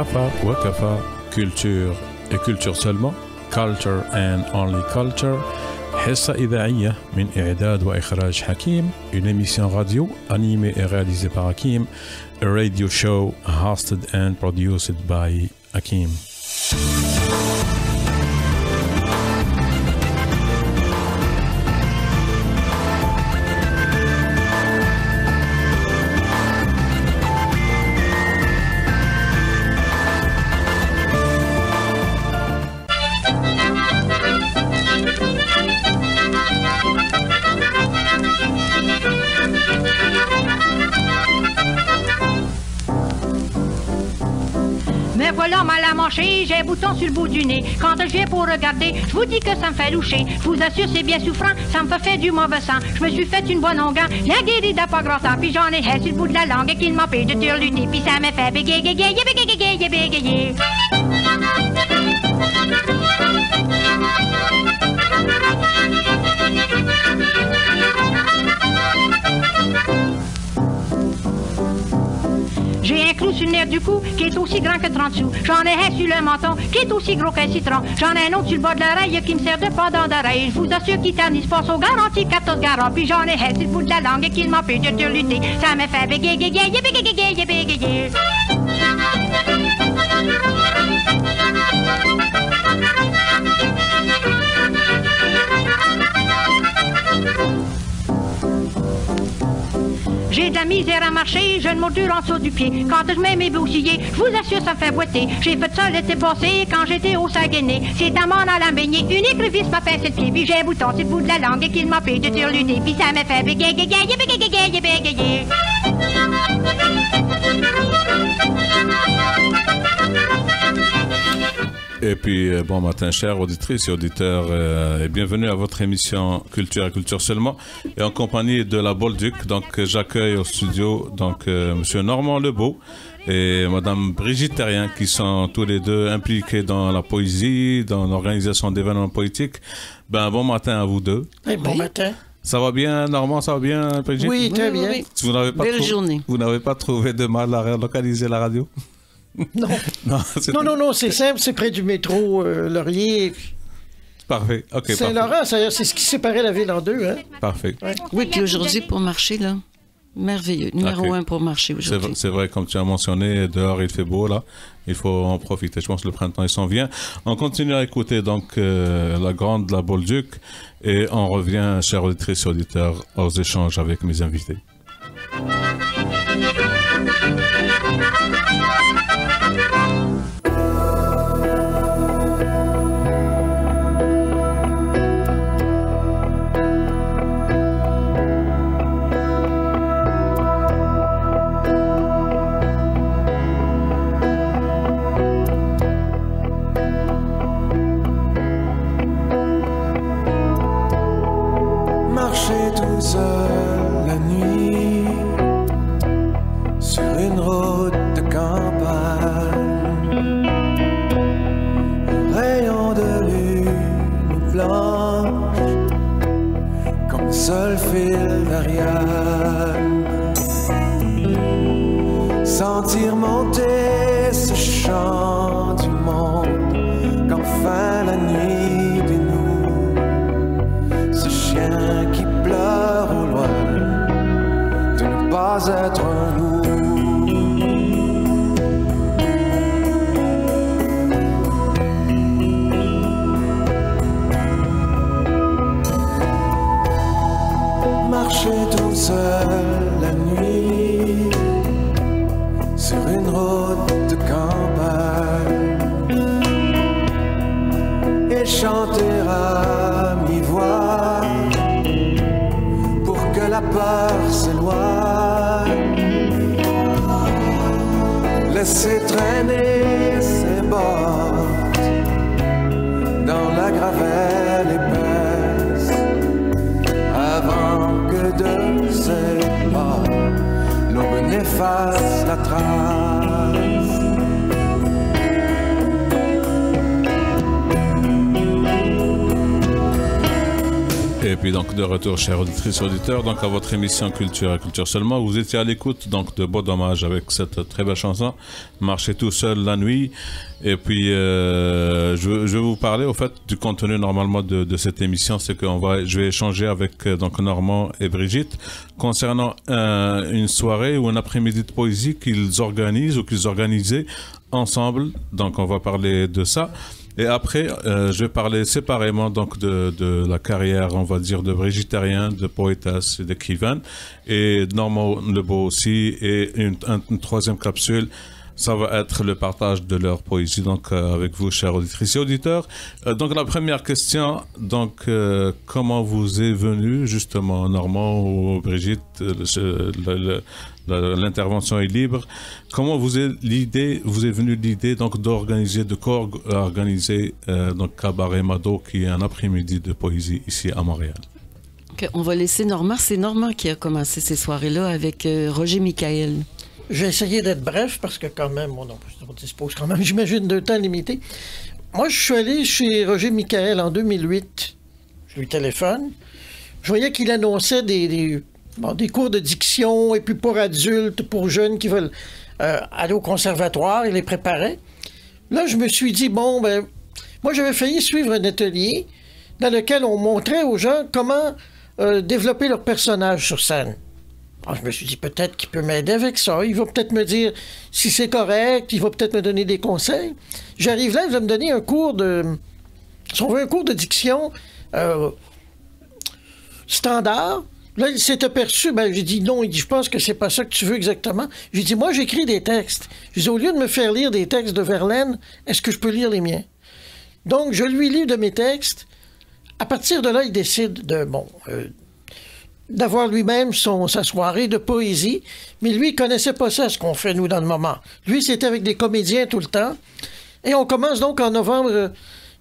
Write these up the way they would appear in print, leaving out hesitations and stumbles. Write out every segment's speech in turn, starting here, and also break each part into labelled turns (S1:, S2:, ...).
S1: Afa Wakafa, culture et culture seulement, culture and only culture. حصة إذاعية من إعداد وإخراج حكيم, une émission radio animée et réalisée par Hakim, a radio show hosted and produced by Hakim.
S2: Voilà mal à manger, j'ai un bouton sur le bout du nez. Quand je viens pour regarder, je vous dis que ça me fait loucher. Je vous assure, c'est bien souffrant, ça me fait du mauvais sang. Je me suis fait une bonne onguent, la guérie n'a pas grand temps. Puis j'en ai sur le bout de la langue qui m'empêche de turluter. Puis ça me fait bégayer, bégayer, bégayer, bégayer. J'ai un clou sur le nerf du cou qui est aussi grand que 30 sous. J'en ai un sur le menton qui est aussi gros qu'un citron. J'en ai un autre sur le bas de l'oreille qui me sert de pendant d'oreille. Je vous assure qu'il t'en passe au garanti 14 garants. Puis j'en ai un sur le bout de la langue qui m'empêche de turluter. Ça me fait bégayer, bégayer, bégayer, bégayer. J'ai de la misère à marcher, j'ai une morsure en dessous du pied. Quand je mets mes boucliers, je vous assure, ça me fait boiter. J'ai fait ça l'été passé quand j'étais au Saguenay. C'est à m'en allant baigner, une écrevisse m'a pincé le pied. Puis j'ai un bouton sur le bout de la langue qui m'empêche de turluter. Puis ça me fait bégayer, bégayer, bégayer, bégayer.
S1: Et puis, bon matin, chers auditrices et auditeurs, et bienvenue à votre émission Culture et Culture seulement, et en compagnie de la Bolduc. Donc, j'accueille au studio donc Monsieur Normand Lebeau et Madame Brigitte Terrien, qui sont tous les deux impliqués dans la poésie, dans l'organisation d'événements politiques. Ben, bon matin à vous deux.
S3: Hey, bon matin.
S1: Ça va bien, Normand, ça va bien, Brigitte?
S3: Oui, très bien.
S4: Oui.
S1: Vous n'avez pas
S4: Belle journée.
S1: Vous n'avez pas trouvé de mal à relocaliser la radio?
S3: Non. Non, c'est simple, c'est près du métro Laurier.
S1: Parfait, ok.
S3: Saint-Laurent, c'est ce qui séparait la ville en deux, hein?
S1: Parfait.
S3: Ouais.
S4: Oui, puis aujourd'hui, pour marcher, là, merveilleux. Numéro 1 pour marcher aujourd'hui.
S1: C'est vrai, comme tu as mentionné, dehors il fait beau, là. Il faut en profiter. Je pense que le printemps, il s'en vient. On continue à écouter donc la grande, la Bolduc, et on revient, chers auditrices et auditeurs, aux échanges avec mes invités.
S5: Marcher tout seul la nuit sur une route de campagne, un rayon de lune blanche comme seul fil d'Ariane. Sentir monter ce chant du monde qu'enfin la nuit dénoue, ce chien qui pleure au loin de ne pas être un loup. Marcher tout seul la nuit sur une route de campagne et chanter à mi-voix pour que la peur s'éloigne. Laisser traîner ses bottes dans la gravelle épaisse avant que de ses pas l'aube n'efface la trace.
S1: Et puis donc de retour, chers auditrices et auditeurs, donc à votre émission Culture et Culture seulement. Vous étiez à l'écoute donc de Beau Dommage avec cette très belle chanson, Marcher tout seul la nuit. Et puis je vais vous parler au fait du contenu normalement de cette émission, c'est que je vais échanger avec donc Normand et Brigitte concernant une soirée ou un après-midi de poésie qu'ils organisent ou qu'ils organisaient ensemble. Donc on va parler de ça. Et après, je vais parler séparément donc de la carrière, on va dire, de Brigitte Terrien, de poétesse et d'écrivaine, et Normand Lebeau aussi, et une troisième capsule. Ça va être le partage de leur poésie, donc avec vous, chers auditrices et auditeurs. Donc la première question, donc comment vous est venue justement, Normand ou Brigitte, l'intervention est libre. Comment vous est venue l'idée donc d'organiser, de co-organiser donc Cabaret Mado, qui est un après-midi de poésie ici à Montréal?
S4: Okay, on va laisser Normand. C'est Normand qui a commencé ces soirées-là avec Roger Michael.
S3: Je vais essayer d'être bref parce que quand même, on dispose quand même, j'imagine, de temps limité. Moi, je suis allé chez Roger Michael en 2008. Je lui téléphone. Je voyais qu'il annonçait des cours de diction et puis pour adultes, pour jeunes qui veulent aller au conservatoire. Il les préparait. Là, je me suis dit, bon, ben, moi, j'avais failli suivre un atelier dans lequel on montrait aux gens comment développer leur personnage sur scène. Alors, je me suis dit, peut-être qu'il peut m'aider avec ça. Il va peut-être me dire si c'est correct. Il va peut-être me donner des conseils. J'arrive là, il va me donner un cours de... Si on veut un cours de diction standard. Là, il s'est aperçu. Ben, j'ai dit non. Il dit, je pense que c'est pas ça que tu veux exactement. J'ai dit, moi, j'écris des textes. J'ai dit, au lieu de me faire lire des textes de Verlaine, est-ce que je peux lire les miens? Donc, je lui lis de mes textes. À partir de là, il décide d'avoir lui-même sa soirée de poésie. Mais lui, il connaissait pas ça, ce qu'on fait, nous, dans le moment. Lui, c'était avec des comédiens tout le temps. Et on commence donc en novembre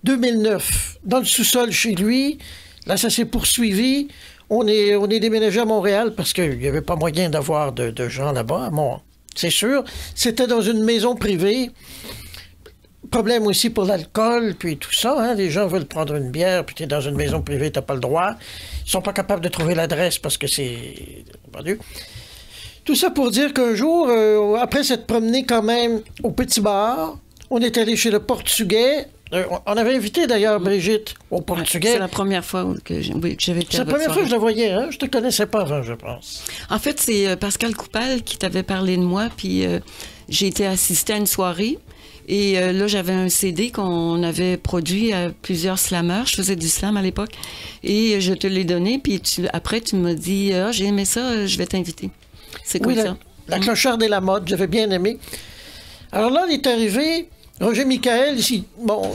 S3: 2009, dans le sous-sol chez lui. Là, ça s'est poursuivi. On est déménagé à Montréal parce qu'il n'y avait pas moyen d'avoir de gens là-bas. Bon, c'est sûr. C'était dans une maison privée. Problème aussi pour l'alcool, puis tout ça. Hein? Les gens veulent prendre une bière, puis tu es dans une maison privée, tu n'as pas le droit. Ils sont pas capables de trouver l'adresse parce que c'est perdu. Tout ça pour dire qu'un jour, après s'être promené quand même au petit bar, on est allé chez le Portugais. On avait invité d'ailleurs Brigitte au Portugais.
S4: C'est la première fois que j'avais été.
S3: C'est la première fois que je la voyais, hein? Je te connaissais pas avant, je pense.
S4: En fait, c'est Pascal Coupal qui t'avait parlé de moi, puis j'ai été assistée à une soirée. Et là, j'avais un CD qu'on avait produit à plusieurs slammeurs. Je faisais du slam à l'époque. Et je te l'ai donné. Puis après, tu m'as dit, j'ai aimé ça, je vais t'inviter. C'est comme ça.
S3: La clocharde et la mode, j'avais bien aimé. Alors là, il est arrivé, Roger Michael, ici, bon,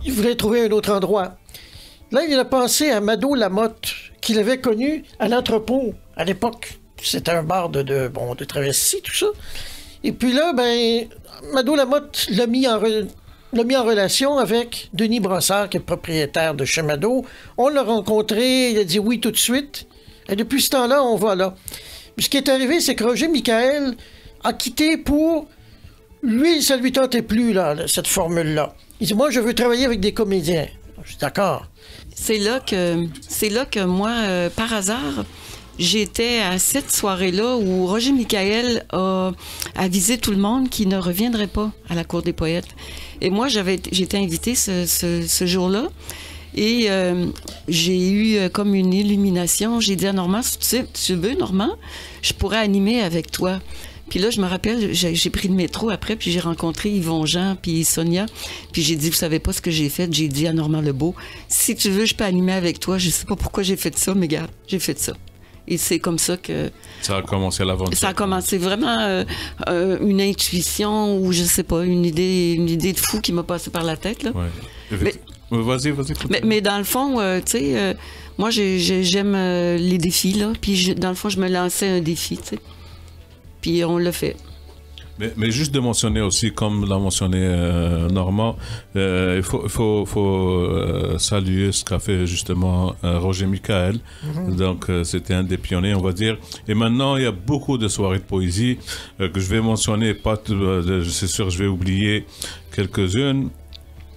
S3: il voulait trouver un autre endroit. Là, il a pensé à Mado Lamotte, qu'il avait connu à l'entrepôt à l'époque. C'était un bar de travestis, tout ça. Et puis là, ben, Mado Lamotte l'a mis en relation avec Denis Brossard, qui est propriétaire de chez Mado. On l'a rencontré, il a dit oui tout de suite. Et depuis ce temps-là, on va là. Puis ce qui est arrivé, c'est que Roger Michael a quitté pour... Lui, ça ne lui tentait plus, là, cette formule-là. Il dit, moi, je veux travailler avec des comédiens. Je suis d'accord.
S4: C'est là que moi, par hasard... J'étais à cette soirée-là où Roger Michael a avisé tout le monde qu'il ne reviendrait pas à la Cour des poètes. Et moi, j'étais invitée ce jour-là. Et j'ai eu comme une illumination. J'ai dit à Normand, si tu veux, Normand, je pourrais animer avec toi. Puis là, je me rappelle, j'ai pris le métro après, puis j'ai rencontré Yvon Jean, puis Sonia. Puis j'ai dit, vous savez pas ce que j'ai fait? J'ai dit à Normand Lebeau, si tu veux, je peux animer avec toi. Je sais pas pourquoi j'ai fait ça, mais gars, j'ai fait ça. Et c'est comme ça que... Ça a commencé l'aventure. Ça a commencé vraiment une intuition ou je sais pas, une idée de fou qui m'a passé par la tête. Là.
S1: Ouais. Vas-y.
S4: Mais dans le fond, tu sais, moi j'aime les défis, là. Puis dans le fond, je me lançais un défi, tu sais. Puis on l'a fait.
S1: Mais juste de mentionner aussi, comme l'a mentionné Normand, il faut saluer ce qu'a fait justement Roger Michael. Mm-hmm. Donc, c'était un des pionniers, on va dire. Et maintenant, il y a beaucoup de soirées de poésie que je vais mentionner. C'est sûr, je vais oublier quelques-unes.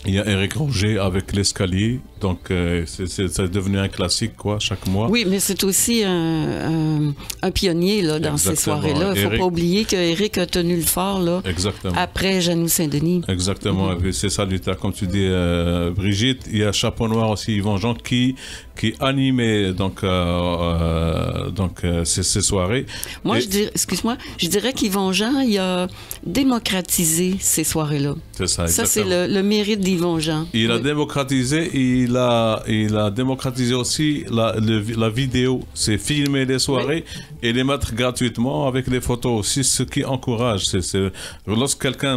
S1: Il y a Éric Roger avec l'escalier, donc c'est devenu un classique quoi, chaque mois.
S4: Oui, mais c'est aussi un pionnier là, dans ces soirées-là. Il ne faut pas oublier qu'Éric a tenu le fort là, après Jeannot Saint-Denis.
S1: Exactement, c'est salutaire. Comme tu dis, Brigitte, il y a Chapeau Noir aussi, Yvon Jean, qui animait ces soirées.
S4: Moi, je dirais qu'Yvon Jean, il a démocratisé ces soirées-là.
S1: C'est ça, exactement.
S4: Ça, c'est le mérite d'Yvon Jean.
S1: Il a démocratisé, il a démocratisé aussi la vidéo. C'est filmer les soirées et les mettre gratuitement avec les photos aussi, ce qui encourage. Lorsque quelqu'un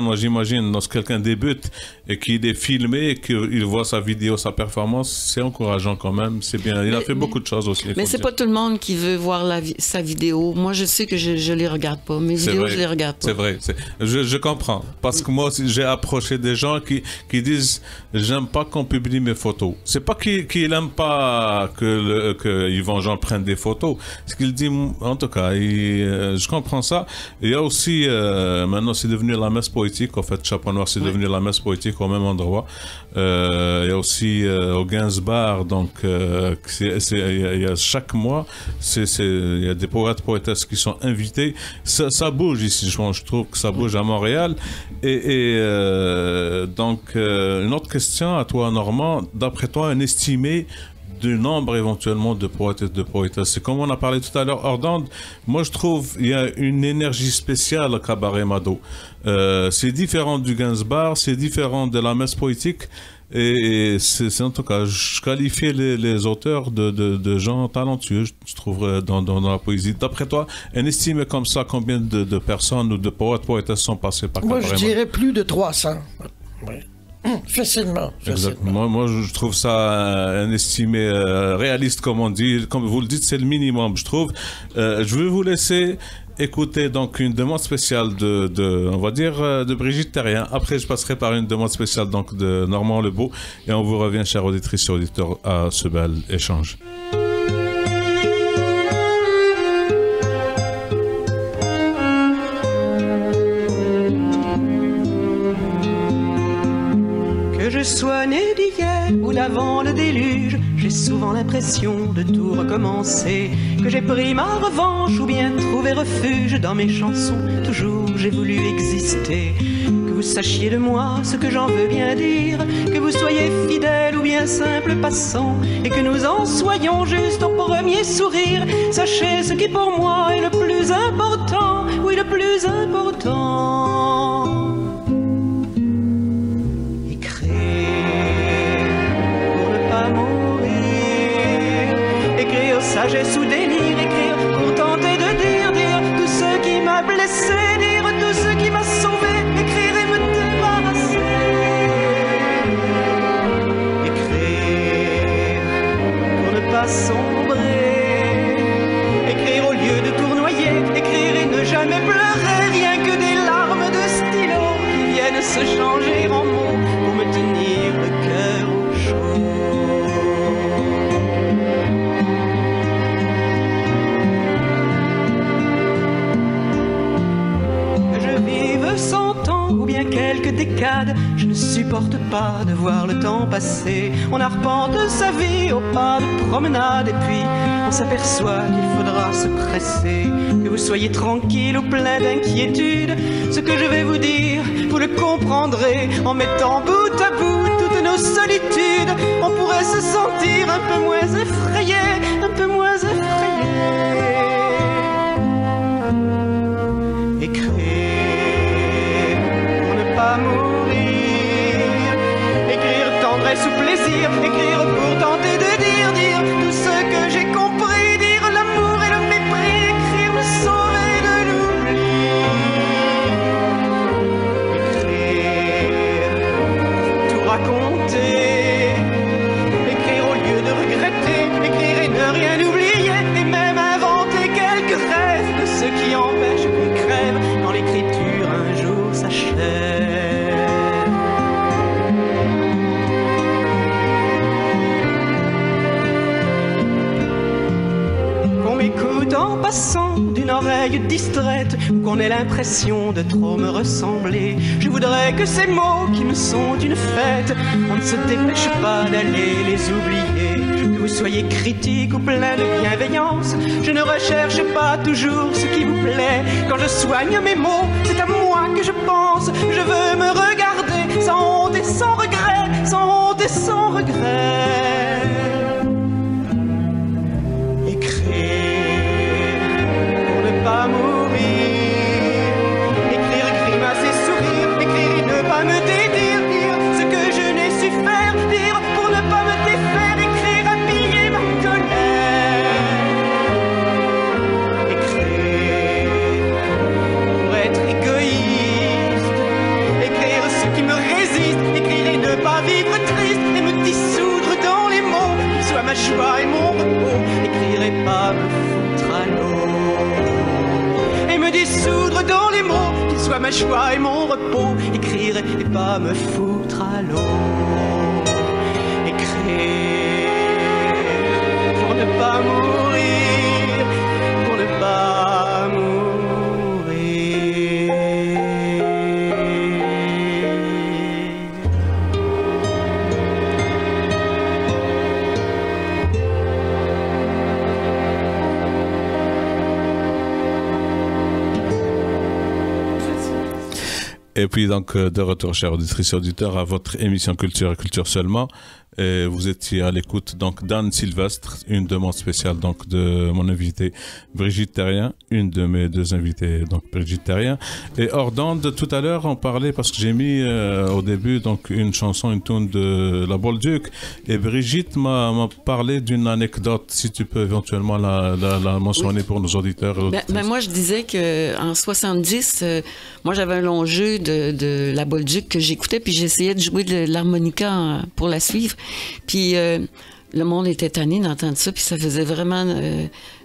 S1: débute et qu'il est filmé et qu'il voit sa vidéo, sa performance, c'est encourageant quand même. C'est bien. Il a fait beaucoup de choses aussi.
S4: Mais c'est pas tout le monde qui veut voir sa vidéo. Moi, je sais que je les regarde pas. Mes vidéos, je les regarde pas.
S1: C'est vrai. Je comprends. Parce que moi aussi, j'ai approché des gens qui disent j'aime pas qu'on publie mes photos. C'est pas qu'il aime pas que Yvon Jean prenne des photos. Ce qu'il dit, en tout cas, je comprends ça. Il y a aussi, maintenant, c'est devenu la messe poétique. En fait, Chapeau Noir, c'est devenu la messe poétique au même endroit. Il y a aussi au Gainsbar, donc il y a chaque mois, il y a des poètes, poétesses qui sont invités. Ça bouge ici, je trouve que ça bouge à Montréal. Donc, une autre question à toi, Normand. D'après toi, un estimé du nombre éventuellement de poètes et de poétesses. C'est comme on a parlé tout à l'heure hors d'onde. Moi, je trouve qu'il y a une énergie spéciale à Cabaret Mado. C'est différent du Gainsbar, c'est différent de la messe poétique. Et c'est en tout cas, je qualifie les auteurs de gens talentueux, je trouve, dans la poésie. D'après toi, un estimé comme ça, combien de personnes ou de poètes, poétesses sont passés par Cabaret Mado?
S3: Moi, je dirais plus de 300. Oui. Facilement.
S1: Exactement. Moi, je trouve ça un estimé réaliste, comme on dit. Comme vous le dites, c'est le minimum, je trouve. Je vais vous laisser écouter donc une demande spéciale on va dire, de Brigitte Terrien. Après, je passerai par une demande spéciale donc de Normand Lebeau. Et on vous revient, chers auditrices et auditeurs, à ce bel échange.
S6: Sois né d'hier ou d'avant le déluge, j'ai souvent l'impression de tout recommencer, que j'ai pris ma revanche ou bien trouvé refuge dans mes chansons. Toujours j'ai voulu exister, que vous sachiez de moi ce que j'en veux bien dire, que vous soyez fidèle ou bien simple passant, et que nous en soyons juste au premier sourire. Sachez ce qui pour moi est le plus important, oui, le plus important. Sagesse ou délire, écrire pour tenter de dire tout ce qui m'a blessé, dire tout ce qui m'a sauvé, écrire et me débarrasser. Écrire pour ne pas sombrer, écrire au lieu de tournoyer, écrire et ne jamais pleurer, rien que des larmes de stylo qui viennent se changer en mots pour me tenir le cœur au chaud. Ou bien quelques décades, je ne supporte pas de voir le temps passer. On arpente sa vie au pas de promenade, et puis on s'aperçoit qu'il faudra se presser. Que vous soyez tranquille ou plein d'inquiétude, ce que je vais vous dire, vous le comprendrez en mettant bout à bout toutes nos solitudes. On pourrait se sentir un peu moins effrayé, un peu moins effrayé. Pas mourir, écrire tendresse ou plaisir, écrire pour tenter de dire tout ce que j'ai compris, dire l'amour et le mépris, écrire me sauver de l'oubli. Écrire, tout raconter, écrire au lieu de regretter, écrire et ne rien oublier, et même inventer quelques rêves de ce qui empêche qu'on crève quand l'écriture un jour s'achève. En passant du une oreille distraite ou qu'on ait l'impression de trop me ressembler. Je voudrais que ces mots qui me sont une fête, on ne se dépêche pas d'aller les oublier. Que vous soyez critique ou plein de bienveillance, je ne recherche pas toujours ce qui vous plaît. Quand je soigne mes mots, c'est à moi que je pense. Je veux me regarder sans honte et sans regret, sans honte et sans regret. Écrire pour ne pas mourir, écrire, grimacer, sourire, écrire et ne pas me dédire, dire ce que je n'ai su faire, dire pour ne pas me défaire, écrire, habiller ma colère. Écrire pour être égoïste, écrire ce qui me résiste, écrire et ne pas vivre triste et me dissoudre dans les mots, qu'ils soient ma joie et mon repos, écrire et pas me foutre à l'eau, et me dissoudre dans les mots, qu'ils soient ma joie et mon repos, écrire et pas me foutre à l'eau, écrire pour ne pas mourir, pour ne pas mourir.
S1: Et puis donc de retour, chers auditrices et auditeurs, à votre émission Culture et Culture seulement. Et vous étiez à l'écoute donc d'Anne Sylvestre, une demande spéciale donc de mon invité Brigitte Terrien, une de mes deux invités donc Brigitte Terrien. Et hors d'onde, tout à l'heure on parlait parce que j'ai mis au début donc une chanson, une tune de la Bolduc, et Brigitte m'a parlé d'une anecdote, si tu peux éventuellement la mentionner pour nos auditeurs.
S4: Moi je disais que en 70, moi j'avais un long jeu de la Bolduc que j'écoutais, puis j'essayais de jouer de l'harmonica pour la suivre. Puis le monde était tanné d'entendre ça, puis ça faisait vraiment...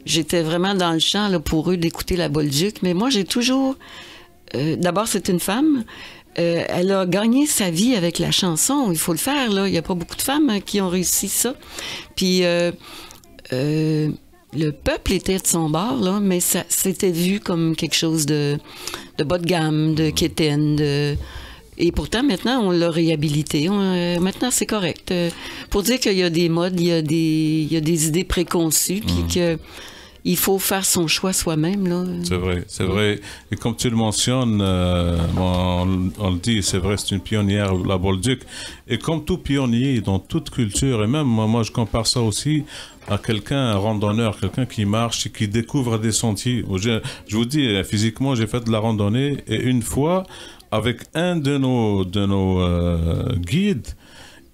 S4: j'étais vraiment dans le champ là, pour eux d'écouter la Bolduc. Mais moi, j'ai toujours... d'abord, c'est une femme. Elle a gagné sa vie avec la chanson. Il faut le faire, là. Il n'y a pas beaucoup de femmes qui ont réussi ça. Puis le peuple était de son bord, là, mais ça c'était vu comme quelque chose de bas de gamme, de quétaine, Et pourtant, maintenant, on l'a réhabilité. Maintenant, c'est correct. Pour dire qu'il y a des modes, il y a des idées préconçues, puis qu'il faut faire son choix soi-même. Là.
S1: C'est vrai, c'est vrai. Et comme tu le mentionnes, on le dit, c'est vrai, c'est une pionnière, la Bolduc. Et comme tout pionnier dans toute culture, et même moi je compare ça aussi à quelqu'un, un randonneur, quelqu'un qui marche et qui découvre des sentiers. Je vous dis, physiquement, j'ai fait de la randonnée, et une fois, avec un de nos guides,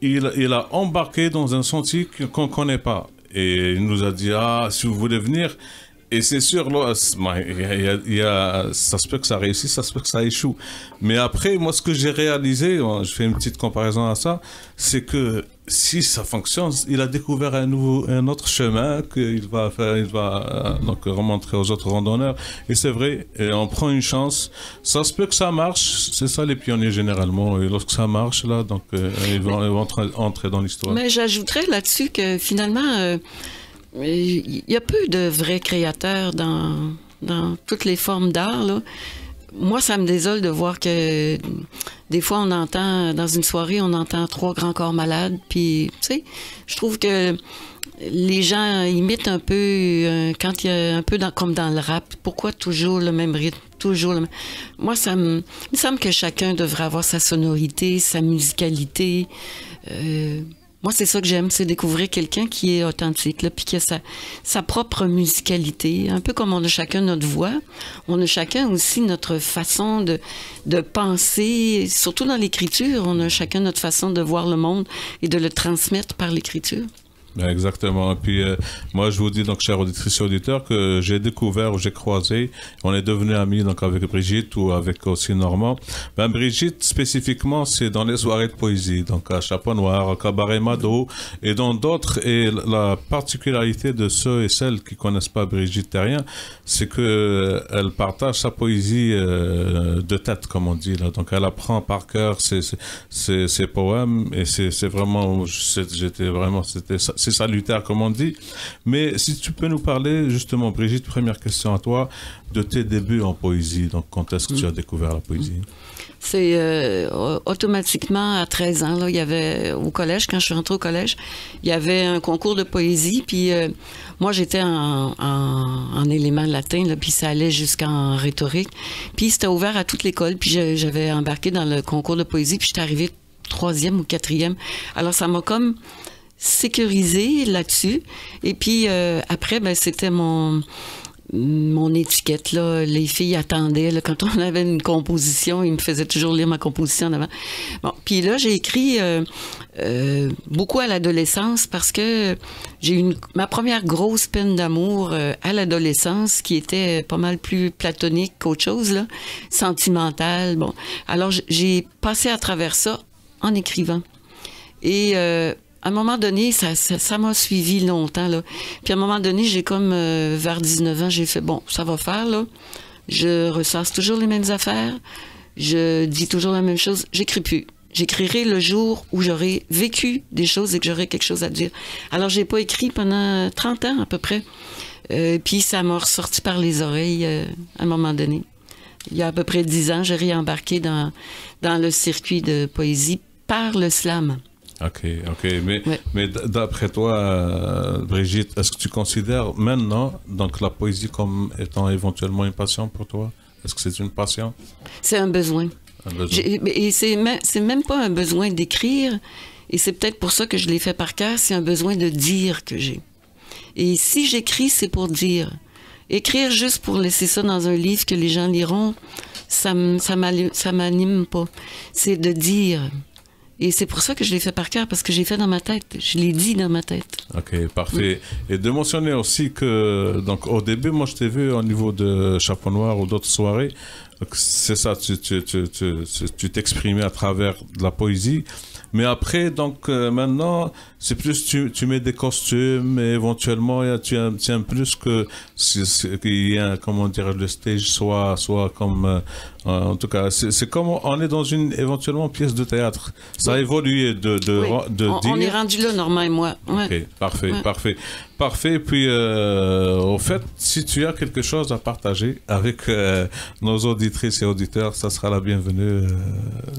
S1: il a embarqué dans un sentier qu'on ne connaît pas. Et il nous a dit, si vous voulez venir, et c'est sûr, là, ça se peut que ça réussisse, ça se peut que ça échoue. Mais après, moi, ce que j'ai réalisé, je fais une petite comparaison à ça, c'est que si ça fonctionne, il a découvert un autre chemin qu'il va faire, il va donc remontrer aux autres randonneurs. Et c'est vrai, et on prend une chance. Ça se peut que ça marche, c'est ça les pionniers généralement. Et lorsque ça marche, là, donc ils vont entrer dans l'histoire.
S4: Mais j'ajouterais là-dessus que finalement, il y a peu de vrais créateurs dans toutes les formes d'art, là. Moi, ça me désole de voir que des fois, on entend, dans une soirée, on entend 3 grands corps malades. Puis, tu sais, je trouve que les gens imitent un peu, quand il y a un peu comme dans le rap, pourquoi toujours le même rythme? Toujours le même... Moi, il me semble que chacun devrait avoir sa sonorité, sa musicalité. Moi, c'est ça que j'aime, c'est découvrir quelqu'un qui est authentique, là, puis qui a sa propre musicalité. Un peu comme on a chacun notre voix, on a chacun aussi notre façon de penser, surtout dans l'écriture, on a chacun notre façon de voir le monde et de le transmettre par l'écriture.
S1: Exactement. Et puis, moi, je vous dis, donc, chers auditrices et auditeurs, que j'ai découvert ou j'ai croisé, on est devenus amis, donc, avec Brigitte ou avec aussi Normand. Ben, Brigitte, spécifiquement, c'est dans les soirées de poésie, donc, à Chapeau Noir, à Cabaret Mado, et dans d'autres. Et la particularité de ceux et celles qui connaissent pas Brigitte Terrien, c'est que elle partage sa poésie de tête, comme on dit, là. Donc, elle apprend par cœur ses poèmes, et c'est vraiment, c'était c'est salutaire, comme on dit. Mais si tu peux nous parler, justement, Brigitte, première question à toi, de tes débuts en poésie. Donc, quand est-ce que tu as découvert la poésie?
S4: C'est automatiquement à 13 ans, là, il y avait au collège, quand je suis rentrée au collège, il y avait un concours de poésie, puis moi j'étais en éléments latins, là, puis ça allait jusqu'en rhétorique, puis c'était ouvert à toute l'école, puis j'avais embarqué dans le concours de poésie, puis j'étais arrivée 3e ou 4e. Alors ça m'a comme sécurisée là-dessus, et puis après, ben, c'était mon étiquette, là. Les filles attendaient, là, quand on avait une composition, ils me faisaient toujours lire ma composition en avant. Bon, puis là, j'ai écrit beaucoup à l'adolescence parce que j'ai eu ma première grosse peine d'amour à l'adolescence qui était pas mal plus platonique qu'autre chose, là, sentimentale. Bon, alors j'ai passé à travers ça en écrivant. Et à un moment donné, ça m'a suivi longtemps, là. Puis à un moment donné, j'ai comme, vers 19 ans, j'ai fait, bon, ça va faire, là. Je ressasse toujours les mêmes affaires. Je dis toujours la même chose. J'écris plus. J'écrirai le jour où j'aurai vécu des choses et que j'aurai quelque chose à dire. Alors, j'ai pas écrit pendant 30 ans, à peu près. Puis ça m'a ressorti par les oreilles, à un moment donné. Il y a à peu près 10 ans, j'ai réembarqué dans le circuit de poésie par le slam.
S1: OK. Mais d'après toi, Brigitte, est-ce que tu considères maintenant donc la poésie comme étant éventuellement une passion pour toi? Est-ce que c'est une passion?
S4: C'est un besoin. Et c'est même pas un besoin d'écrire, et c'est peut-être pour ça que je l'ai fait par cœur, c'est un besoin de dire que j'ai. Et si j'écris, c'est pour dire. Écrire juste pour laisser ça dans un livre que les gens liront, ça m'anime pas. C'est de dire. Et c'est pour ça que je l'ai fait par cœur, parce que j'ai fait dans ma tête. Je l'ai dit dans ma tête. OK,
S1: parfait. Oui. Et de mentionner aussi que, donc, au début, moi, je t'ai vu au niveau de Chapeau Noir ou d'autres soirées. C'est ça, tu t'exprimais à travers de la poésie. Mais après, donc, maintenant, c'est plus, tu mets des costumes et éventuellement, tu aimes plus qu'il y a, comment dire, le stage soit comme, en tout cas, c'est comme on est dans une éventuellement pièce de théâtre. Ça a évolué de dire.
S4: On est rendu là, Normand et moi.
S1: Ouais. OK, parfait. Puis, au fait, si tu as quelque chose à partager avec nos auditrices et auditeurs, ça sera la bienvenue.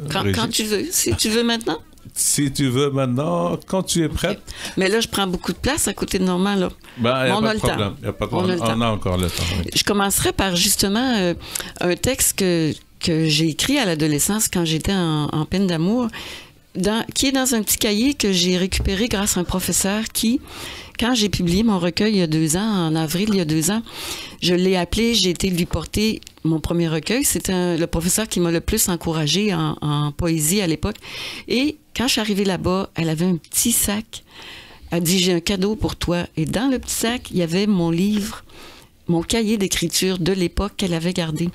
S4: Quand tu veux. Si tu veux maintenant.
S1: Si tu veux maintenant, quand tu es prête.
S4: Okay. Mais là, je prends beaucoup de place à côté de Normand, là.
S1: Ben, on a le temps. On a encore le temps. Oui.
S4: Je commencerai par justement un texte que j'ai écrit à l'adolescence quand j'étais en peine d'amour, qui est dans un petit cahier que j'ai récupéré grâce à un professeur qui, quand j'ai publié mon recueil il y a 2 ans, en avril il y a 2 ans, je l'ai appelé, j'ai été lui porter mon premier recueil. C'était le professeur qui m'a le plus encouragée en poésie à l'époque. Et quand je suis arrivée là-bas, elle avait un petit sac. Elle dit, j'ai un cadeau pour toi. Et dans le petit sac, il y avait mon livre, mon cahier d'écriture de l'époque qu'elle avait gardé.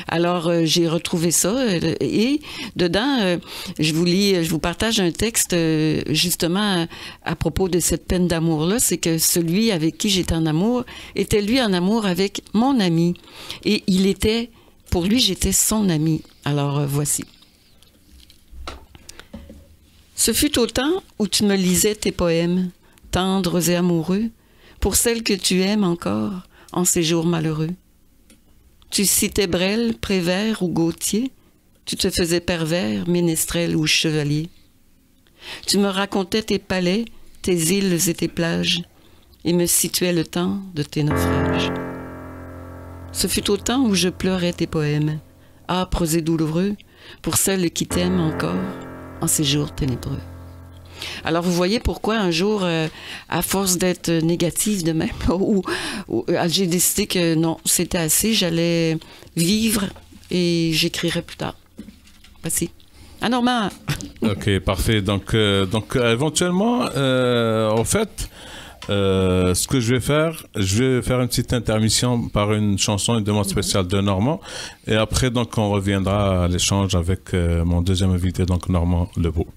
S4: Alors, j'ai retrouvé ça et dedans, je vous partage un texte justement à propos de cette peine d'amour-là. C'est que celui avec qui j'étais en amour était lui en amour avec mon ami. Et pour lui, j'étais son ami. Alors, voici. Ce fut au temps où tu me lisais tes poèmes, tendres et amoureux, pour celle que tu aimes encore, en ces jours malheureux. Tu citais Brel, Prévert ou Gautier, tu te faisais pervers, ménestrel ou chevalier. Tu me racontais tes palais, tes îles et tes plages, et me situais le temps de tes naufrages. Ce fut au temps où je pleurais tes poèmes, âpres et douloureux, pour celle qui t'aime encore, en ces jours ténébreux. Alors, vous voyez pourquoi un jour, à force d'être négative de même, j'ai décidé que non, c'était assez, j'allais vivre et j'écrirai plus tard. Voici. À Normand.
S1: OK, parfait. Donc éventuellement, en fait, ce que je vais faire une petite intermission par une chanson, une demande spéciale de Normand. Et après, donc, on reviendra à l'échange avec mon deuxième invité, donc Normand Lebeau.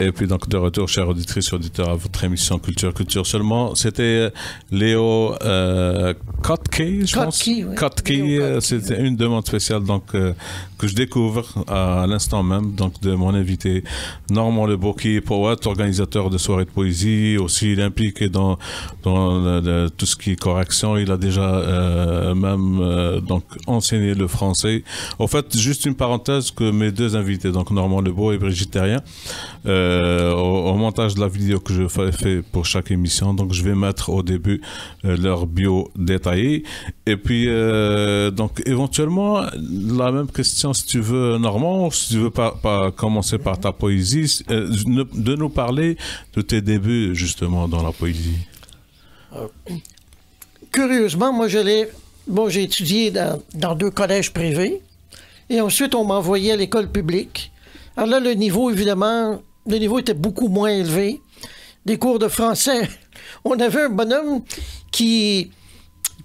S1: Et puis donc de retour, chers auditrices et auditeurs, à votre émission Culture seulement. C'était Léo Kottke, je pense. Kottke, c'était une demande spéciale donc que je découvre à l'instant même, donc de mon invité Normand Lebeau, qui est poète, organisateur de soirées de poésie, aussi il est impliqué dans tout ce qui est correction. Il a déjà même donc enseigné le français. En fait, juste une parenthèse, que mes deux invités, donc Normand Lebeau et Brigitte Terrien, au montage de la vidéo que je fais pour chaque émission, donc je vais mettre au début leur bio détaillé. Et puis donc éventuellement la même question, si tu veux, Normand, si tu veux pas commencer par ta poésie, de nous parler de tes débuts justement dans la poésie.
S3: Curieusement, moi j'ai étudié dans 2 collèges privés et ensuite on m'a envoyé à l'école publique. Alors là, le niveau était beaucoup moins élevé. Des cours de français, on avait un bonhomme qui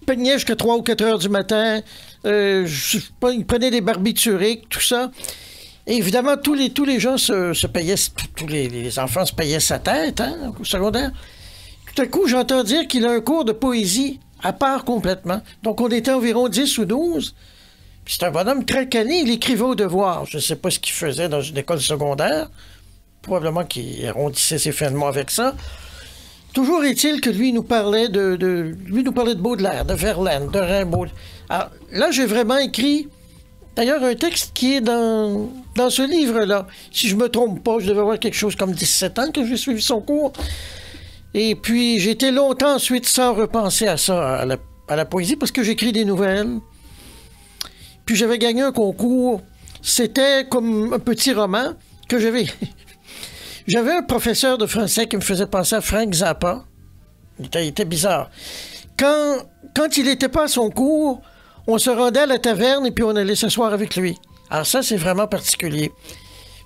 S3: peignait jusqu'à 3 ou 4 heures du matin. Il prenait des barbituriques, tout ça. Et évidemment, tous les gens se payaient, tous les enfants se payaient sa tête, hein, au secondaire. Tout à coup, j'entends dire qu'il a un cours de poésie à part complètement. Donc, on était environ 10 ou 12. Puis c'est un bonhomme très calé, il écrivait au devoir. Je ne sais pas ce qu'il faisait dans une école secondaire. Probablement qu'il arrondissait ses fins de mois avec ça. Toujours est-il que lui nous parlait de Baudelaire, de Verlaine, de Rimbaud. Alors là, j'ai vraiment écrit, d'ailleurs, un texte qui est dans ce livre-là. Si je me trompe pas, je devais avoir quelque chose comme 17 ans que j'ai suivi son cours. Et puis, j'ai été longtemps ensuite sans repenser à ça, à la poésie, parce que j'écris des nouvelles. Puis j'avais gagné un concours. C'était comme un petit roman que j'avais... J'avais un professeur de français qui me faisait penser à Frank Zappa. Il était bizarre. Quand il n'était pas à son cours, on se rendait à la taverne et puis on allait s'asseoir avec lui. Alors ça, c'est vraiment particulier.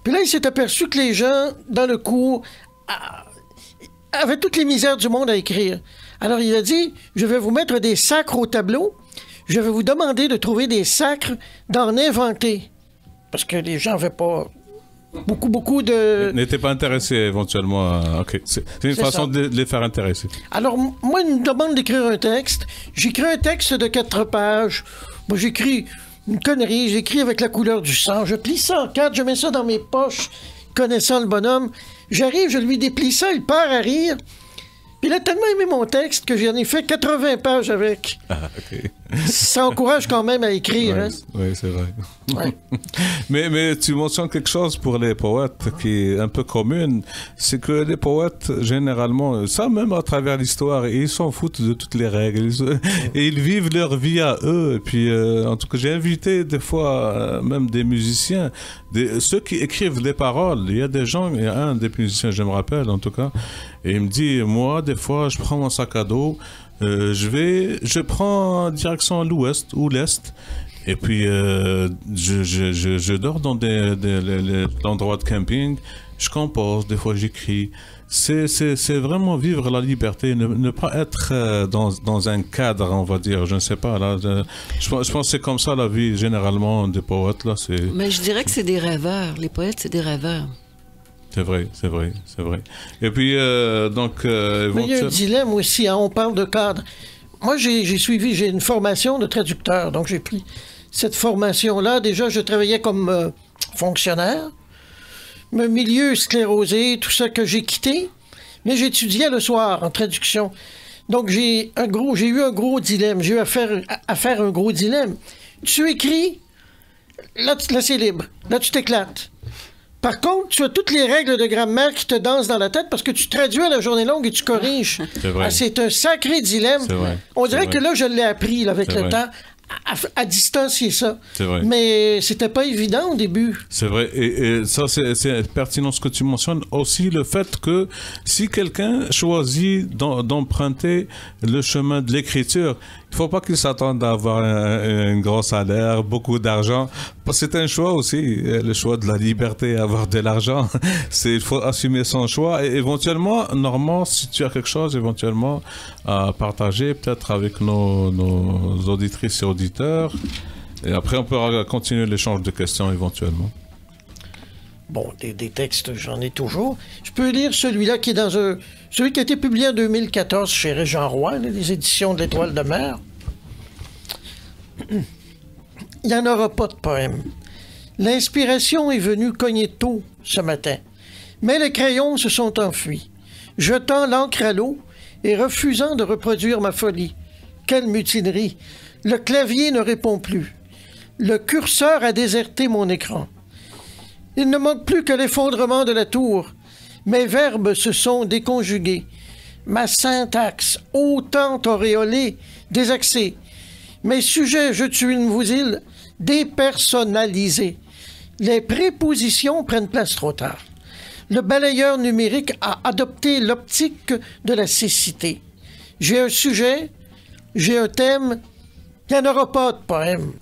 S3: Puis là, il s'est aperçu que les gens, dans le cours, avaient toutes les misères du monde à écrire. Alors il a dit, je vais vous mettre des sacres au tableau. Je vais vous demander de trouver des sacres, d'en inventer. Parce que les gens n'avaient pas... Beaucoup de...
S1: N'étaient pas intéressés éventuellement. OK. C'est une façon de les faire intéresser.
S3: Alors, moi, il me demande d'écrire un texte. J'écris un texte de 4 pages. Moi, j'écris une connerie. J'écris avec la couleur du sang. Je plie ça en 4. Je mets ça dans mes poches, connaissant le bonhomme. J'arrive, je lui déplie ça. Il part à rire. Puis il a tellement aimé mon texte que j'en ai fait 80 pages avec.
S1: Ah, OK.
S3: Ça encourage quand même à écrire.
S1: Oui,
S3: hein?
S1: Oui, c'est vrai.
S3: Ouais.
S1: mais tu mentionnes quelque chose pour les poètes qui est un peu commune, c'est que les poètes, généralement, ça même à travers l'histoire, ils s'en foutent de toutes les règles. Et ils vivent leur vie à eux. Et puis, en tout cas, j'ai invité des fois même des musiciens, ceux qui écrivent les paroles. Il y a des gens, il y a un des musiciens, je me rappelle en tout cas, et il me dit, moi, des fois, je prends mon sac à dos, je prends direction l'ouest ou l'est, et puis je dors dans des endroits de camping, je compose, des fois j'écris. C'est vraiment vivre la liberté, ne pas être dans un cadre, on va dire, je ne sais pas. Là, je pense que c'est comme ça la vie généralement des poètes. Là,
S4: mais je dirais que c'est des rêveurs. Les poètes, c'est des rêveurs.
S1: C'est vrai. Et puis, donc...
S3: Mais il y a un dilemme aussi, hein, on parle de cadre. Moi, j'ai une formation de traducteur, donc j'ai pris cette formation-là. Déjà, je travaillais comme fonctionnaire, un milieu sclérosé, tout ça que j'ai quitté, mais j'étudiais le soir en traduction. Donc, j'ai eu un gros dilemme, j'ai eu à faire un gros dilemme. Tu écris, là c'est libre, là tu t'éclates. Par contre, tu as toutes les règles de grammaire qui te dansent dans la tête parce que tu traduis à la journée longue et tu corriges.
S1: C'est vrai.
S3: C'est un sacré dilemme.
S1: C'est vrai.
S3: On dirait que là, je l'ai appris là, avec le temps. À distancier ça.
S1: C'est vrai.
S3: Mais c'était pas évident au début.
S1: C'est vrai. Et ça, c'est pertinent ce que tu mentionnes. Aussi le fait que si quelqu'un choisit d'emprunter le chemin de l'écriture, il ne faut pas qu'il s'attende à avoir un gros salaire, beaucoup d'argent. C'est un choix aussi, le choix de la liberté, avoir de l'argent. Il faut assumer son choix. Et éventuellement, Normand, si tu as quelque chose éventuellement à partager, peut-être avec nos auditrices et auditeurs. Et après, on pourra continuer l'échange de questions éventuellement.
S3: Bon, des textes, j'en ai toujours. Je peux lire celui-là qui est dans celui qui a été publié en 2014 chez Régent Roy, les éditions de l'Étoile de mer. Il n'y en aura pas de poème. L'inspiration est venue cogner tôt ce matin, mais les crayons se sont enfuis, jetant l'encre à l'eau et refusant de reproduire ma folie. Quelle mutinerie! Le clavier ne répond plus. Le curseur a déserté mon écran. Il ne manque plus que l'effondrement de la tour. Mes verbes se sont déconjugués. Ma syntaxe, autant auréolée, désaxée. Mes sujets, je tue une vousile, dépersonnalisés. Les prépositions prennent place trop tard. Le balayeur numérique a adopté l'optique de la cécité. J'ai un sujet, j'ai un thème, il n'y en aura pas de poème.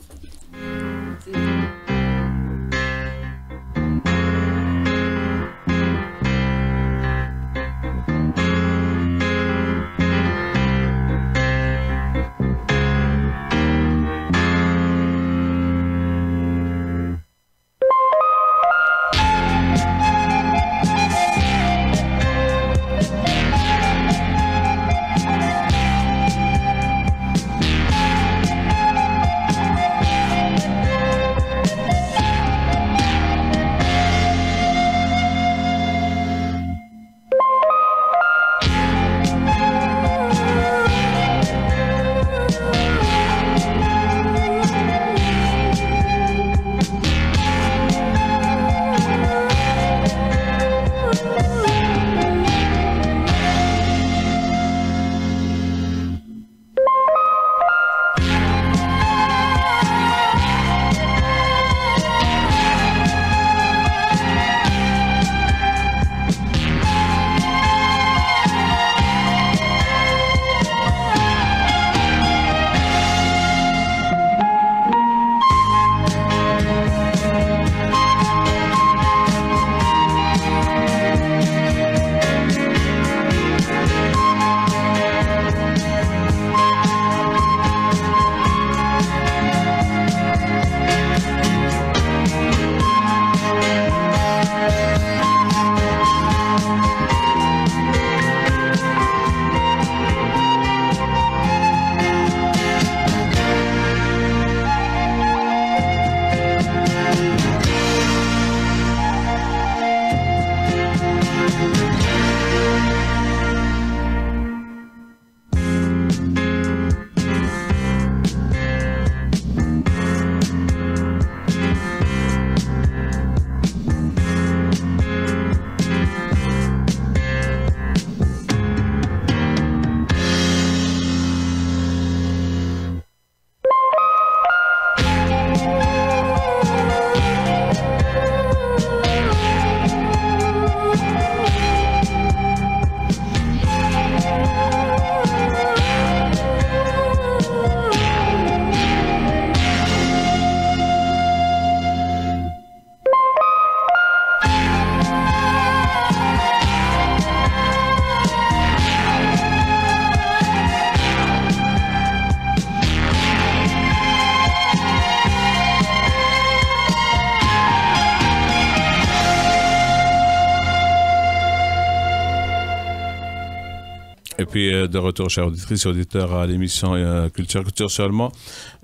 S1: Et puis de retour, chers auditrices et auditeurs, à l'émission Culture seulement.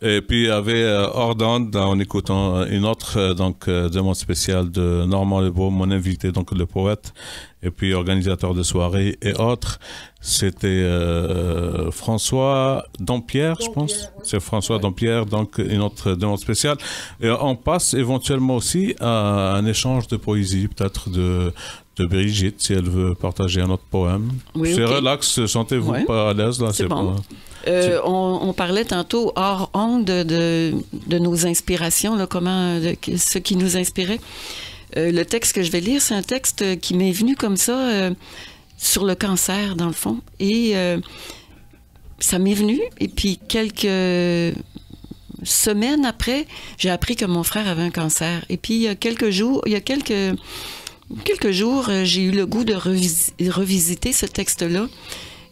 S1: Et puis il y avait hors d'onde, en écoutant une autre demande spéciale de Normand Lebeau, mon invité, donc le poète, et puis organisateur de soirées et autres. C'était François Dampierre, je pense. C'est François Dampierre, donc une autre demande spéciale. Et on passe éventuellement aussi à un échange de poésie, peut-être de Brigitte, si elle veut partager un autre poème. Oui, c'est relax, sentez-vous pas à l'aise là.
S4: C'est bon. On parlait tantôt hors onde de nos inspirations, là, ce qui nous inspirait. Le texte que je vais lire, c'est un texte qui m'est venu comme ça sur le cancer, dans le fond. Et ça m'est venu, et puis quelques semaines après, j'ai appris que mon frère avait un cancer. Et puis il y a quelques jours, j'ai eu le goût de revisiter ce texte-là.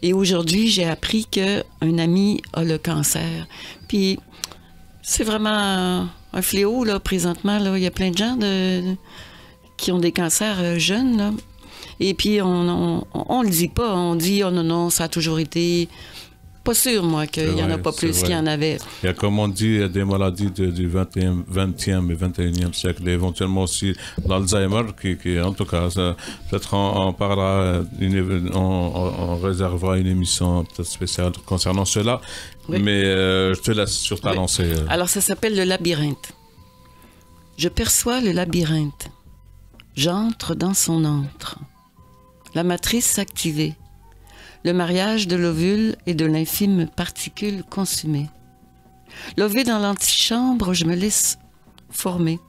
S4: Et aujourd'hui, j'ai appris qu'un ami a le cancer. Puis, c'est vraiment un fléau, là, présentement. Là. Il y a plein de gens qui ont des cancers jeunes, là. Et puis, on le dit pas. On dit, oh non, ça a toujours été... Pas sûr, moi, qu'il n'y en a pas plus qu'il y en avait.
S1: Il y a, comme on dit, il y a des maladies du 20e et 21e siècle, et éventuellement aussi l'Alzheimer, qui en tout cas, peut-être on parlera, on réservera une émission peut-être spéciale concernant cela, mais je te laisse sur ta lancée.
S4: Alors, ça s'appelle le labyrinthe. Je perçois le labyrinthe. J'entre dans son antre. La matrice activée. Le mariage de l'ovule et de l'infime particule consumée. Lové dans l'antichambre, je me laisse former.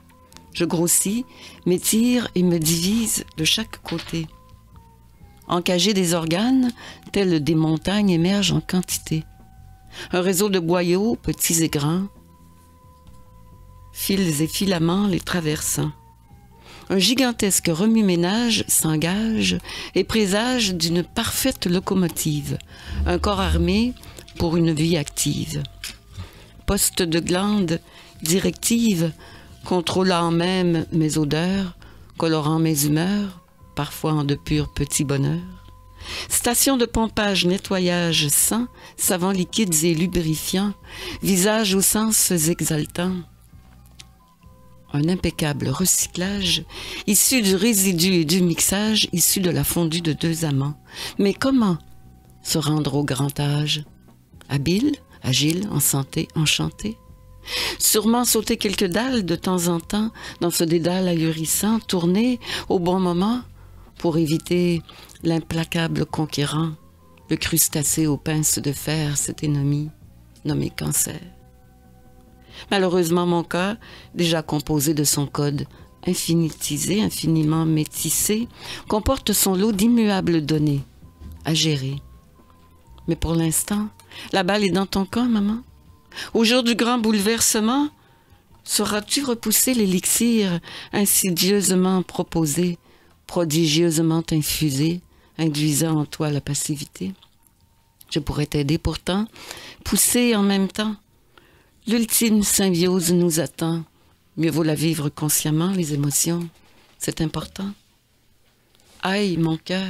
S4: Je grossis, m'étire et me divise de chaque côté. Encagé des organes, tels des montagnes émergent en quantité. Un réseau de boyaux, petits et grands, fils et filaments les traversant. Un gigantesque remue-ménage s'engage et présage d'une parfaite locomotive, un corps armé pour une vie active. Poste de glande directive, contrôlant même mes odeurs, colorant mes humeurs, parfois en de purs petits bonheurs. Station de pompage, nettoyage sain, savants liquides et lubrifiants, visage aux sens exaltants. Un impeccable recyclage, issu du résidu et du mixage, issu de la fondue de deux amants. Mais comment se rendre au grand âge? Habile, agile, en santé, enchanté? Sûrement sauter quelques dalles de temps en temps dans ce dédale ahurissant, tourner au bon moment pour éviter l'implacable conquérant, le crustacé aux pinces de fer, cet ennemi nommé cancer. Malheureusement, mon cœur, déjà composé de son code infinitisé, infiniment métissé, comporte son lot d'immuables données à gérer. Mais pour l'instant, la balle est dans ton camp, maman. Au jour du grand bouleversement, sauras-tu repousser l'élixir insidieusement proposé, prodigieusement infusé, induisant en toi la passivité? Je pourrais t'aider pourtant, pousser en même temps. L'ultime symbiose nous attend. Mieux vaut la vivre consciemment, les émotions. C'est important. Aïe, mon cœur.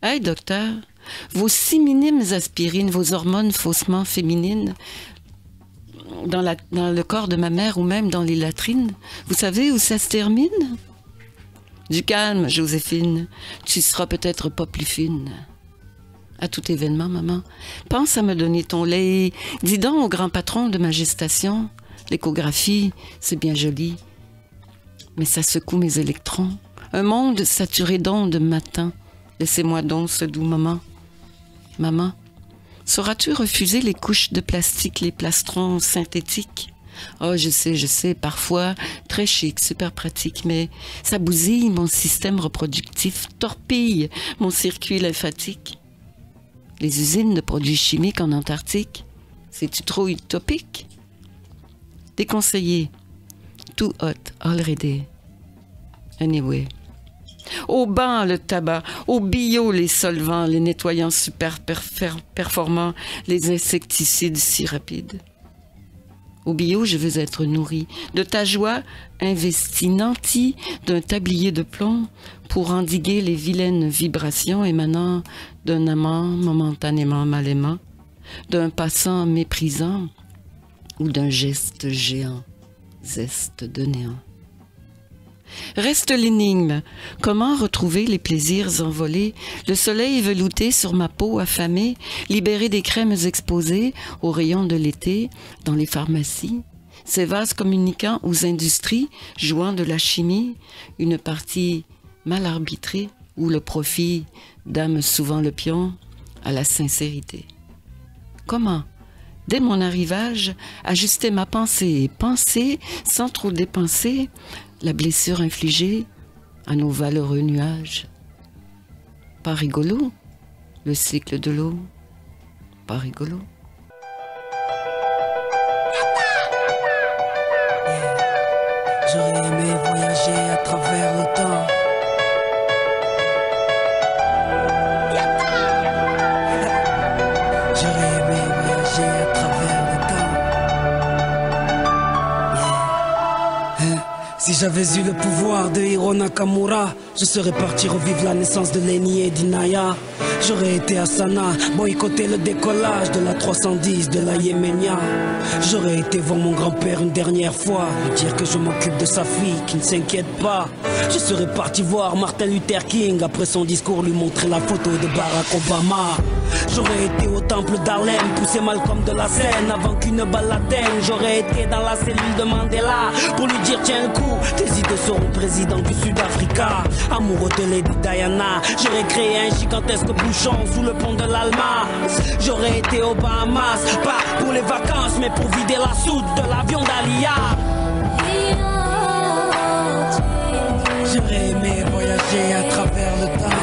S4: Aïe, docteur. Vos si minimes aspirines, vos hormones faussement féminines, dans le corps de ma mère ou même dans les latrines, vous savez où ça se termine? Du calme, Joséphine. Tu seras peut-être pas plus fine. À tout événement, maman, pense à me donner ton lait. Dis donc au grand patron de ma gestation, l'échographie, c'est bien joli, mais ça secoue mes électrons. Un monde saturé d'ondes m'attend. Laissez-moi donc ce doux moment. Maman, sauras-tu refuser les couches de plastique, les plastrons synthétiques? Oh, je sais, parfois, très chic, super pratique, mais ça bousille mon système reproductif, torpille mon circuit lymphatique. Les usines de produits chimiques en Antarctique, c'est-tu trop utopique? Déconseillé. Too hot already. Anyway. Au banc, le tabac. Au bio, les solvants, les nettoyants super performants, les insecticides si rapides. Au bio, je veux être nourrie de ta joie investie, nantie d'un tablier de plomb pour endiguer les vilaines vibrations émanant d'un amant momentanément mal aimant, d'un passant méprisant ou d'un geste géant, zeste de néant. Reste l'énigme. Comment retrouver les plaisirs envolés, le soleil velouté sur ma peau affamée, libéré des crèmes exposées aux rayons de l'été dans les pharmacies, ces vases communiquant aux industries, jouant de la chimie, une partie mal arbitrée où le profit dame souvent le pion à la sincérité. Comment, dès mon arrivage, ajuster ma pensée et penser sans trop dépenser la blessure infligée à nos valeureux nuages? Pas rigolo, le cycle de l'eau, pas rigolo.
S7: J'aurais aimé voyager à travers le temps. J'aurais aimé voyager à travers le temps. Si j'avais eu le pouvoir de Hiro Nakamura, je serais parti revivre la naissance de Lenny et d'Inaya. J'aurais été à Sanaa, boycotter le décollage de la 310 de la Yéménia. J'aurais été voir mon grand-père une dernière fois, lui dire que je m'occupe de sa fille, qui ne s'inquiète pas. Je serais parti voir Martin Luther King, après son discours lui montrer la photo de Barack Obama. J'aurais été au temple d'Harlem, pousser Malcolm de la scène avant qu'une balle l'atteigne. J'aurais été dans la cellule de Mandela pour lui dire tiens le coup, tes idées seront président du Sud-Africa. Amoureux de Lady Diana, j'aurais créé un gigantesque bouchon sous le pont de l'Alma. J'aurais été aux Bahamas, pas pour les vacances mais pour vider la soute de l'avion d'Alia. J'aurais aimé voyager à travers le temps.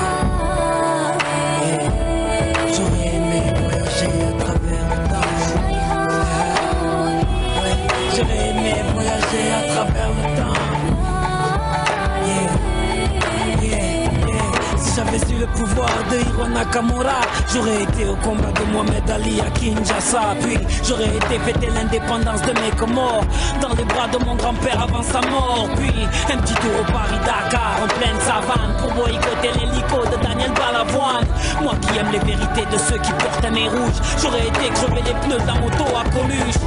S7: J'aurais aimé voyager à travers le temps. J'aurais aimé voyager à travers le temps. Si j'avais eu le pouvoir de Hiro Nakamura, j'aurais été au combat de Mohamed Ali à Kinshasa. Puis j'aurais été fêter l'indépendance de mes Comores dans les bras de mon grand-père avant sa mort. Puis un petit tour au Paris-Dakar en pleine savane pour boycotter l'hélico de Daniel Balavoine. Moi qui aime les vérités de ceux qui portent un nez rouge, j'aurais été crever les pneus de la moto à Coluche.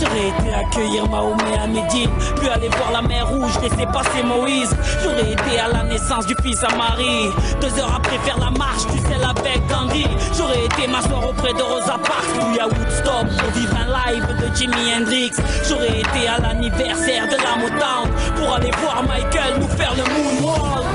S7: J'aurais été accueillir Mahomet à Médine, puis aller voir la mer Rouge, laisser passer Moïse. J'aurais été à la naissance du fils à Marie, 2 heures après faire la marche du sel avec Gandhi. J'aurais été m'asseoir auprès de Rosa Parks, puis à Woodstock pour vivre un live de Jimi Hendrix. J'aurais été à l'anniversaire de la Motown pour aller voir Michael nous faire le moonwalk.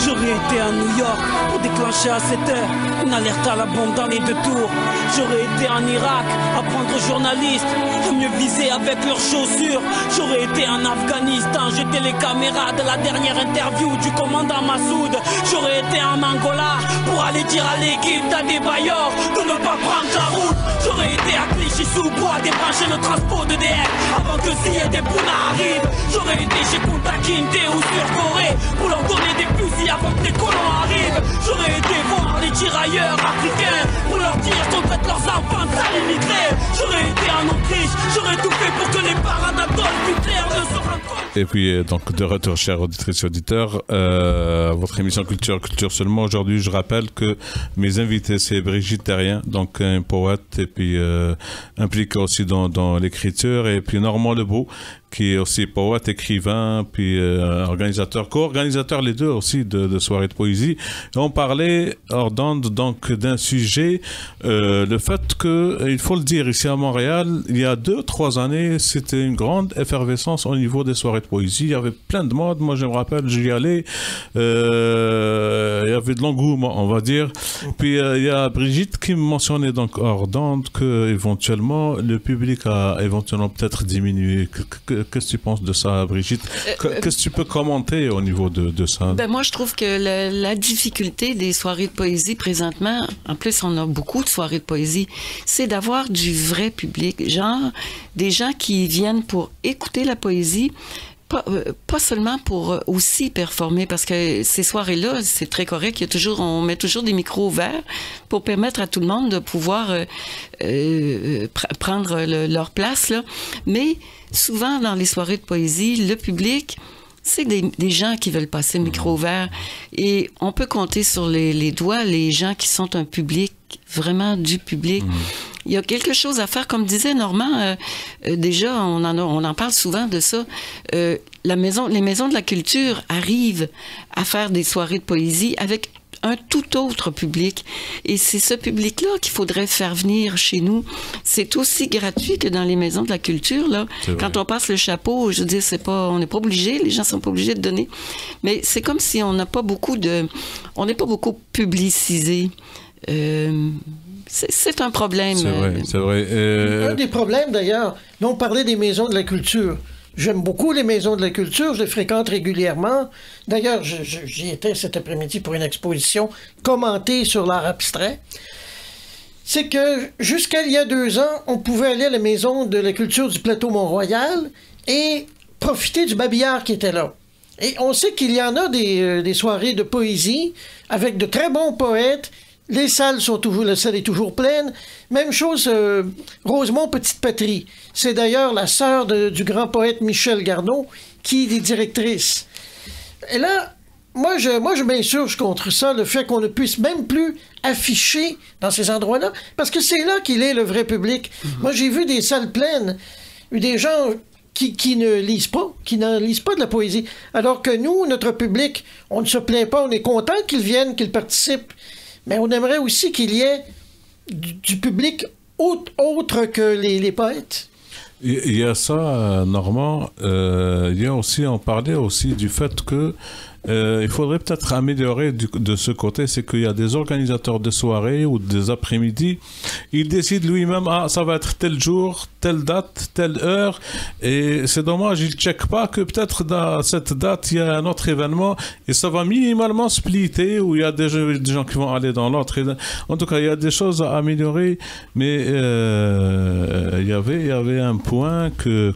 S7: J'aurais été à New York pour déclencher à 7 heures une alerte à la bombe dans les 2 tours. J'aurais été en Irak, apprendre aux journalistes à mieux viser avec leurs chaussures. J'aurais été en Afghanistan, jeter les caméras de la dernière interview du commandant Massoud. J'aurais été en Angola pour aller dire à l'équipe d'Adebayor de ne pas prendre la route. J'aurais été à Clichy-sous-Bois, débrancher le transport d'EDF avant que Ziyad et Bouna arrivent. J'aurais été chez Kunta Kinte ou sur Corée pour leur donner des fusils avant que les colons arrivent. J'aurais été voir les tirailleurs africains pour leur dire qu'on traite leurs enfants de sales immigrés. J'aurais été en Autriche, j'aurais tout fait pour que les parents d'Adolf Hitler ne se rendent compte.
S1: Et puis, donc, de retour, chers auditrices et auditeurs, votre émission Culture seulement. Aujourd'hui, je rappelle que mes invités, c'est Brigitte Terrien, donc un poète, et puis impliqué aussi dans l'écriture, et puis Normand Lebeau, qui est aussi poète, écrivain, puis organisateur, co-organisateur les deux aussi de soirées de poésie. Et on parlait hors d'onde donc d'un sujet, le fait que, il faut le dire, ici à Montréal, il y a 2-3 années, c'était une grande effervescence au niveau des soirées de poésie. Il y avait plein de monde. Moi, je me rappelle, j'y allais. Il y avait de l'engouement, on va dire. Puis il y a Brigitte qui me mentionnait donc hors d'onde que éventuellement le public a éventuellement peut-être diminué. Qu'est-ce que tu penses de ça, Brigitte? Qu'est-ce que tu peux commenter au niveau de ça?
S4: Ben moi, je trouve que la difficulté des soirées de poésie présentement, en plus, on a beaucoup de soirées de poésie, c'est d'avoir du vrai public, genre des gens qui viennent pour écouter la poésie, pas seulement pour aussi performer, parce que ces soirées-là, c'est très correct, on met toujours des micros ouverts pour permettre à tout le monde de pouvoir prendre leur place, là. Mais souvent, dans les soirées de poésie, le public, c'est des gens qui veulent passer le micro ouvert. Et on peut compter sur les doigts les gens qui sont un public, vraiment du public. Il y a quelque chose à faire, comme disait Normand, déjà, on en parle souvent de ça. Les maisons de la culture arrivent à faire des soirées de poésie avec un tout autre public. Et c'est ce public-là qu'il faudrait faire venir chez nous. C'est aussi gratuit que dans les maisons de la culture, là. Quand on passe le chapeau, je veux dire, on n'est pas obligé, les gens sont pas obligés de donner. Mais c'est comme si on n'est pas beaucoup publicisé. C'est un problème.
S1: C'est vrai.
S3: Un des problèmes, d'ailleurs, on parlait des maisons de la culture. J'aime beaucoup les maisons de la culture, je les fréquente régulièrement. D'ailleurs, j'y étais cet après-midi pour une exposition commentée sur l'art abstrait. C'est que jusqu'à il y a 2 ans, on pouvait aller à la maison de la culture du plateau Mont-Royal et profiter du babillard qui était là. Et on sait qu'il y en a des soirées de poésie avec de très bons poètes. La salle est toujours pleine. Même chose, Rosemont Petite Patrie. C'est d'ailleurs la sœur du grand poète Michel Garneau qui est directrice. Et là, moi, je m'insurge contre ça, le fait qu'on ne puisse même plus afficher dans ces endroits-là, parce que c'est là qu'il est le vrai public. Moi, j'ai vu des salles pleines, des gens qui ne lisent pas, de la poésie. Alors que nous, notre public, on ne se plaint pas, on est content qu'ils viennent, qu'ils participent. Mais on aimerait aussi qu'il y ait du public autre que les poètes.
S1: Il y a ça, Normand. Il y a aussi, on parlait aussi du fait que il faudrait peut-être améliorer de ce côté, c'est qu'il y a des organisateurs de soirées ou des après-midi, ils décident lui-même, ça va être tel jour, telle date, telle heure, et c'est dommage, ils ne checkent pas que peut-être dans cette date, il y a un autre événement, et ça va minimalement splitter, où il y a des gens qui vont aller dans l'autre. En tout cas, il y a des choses à améliorer, mais il y avait un point que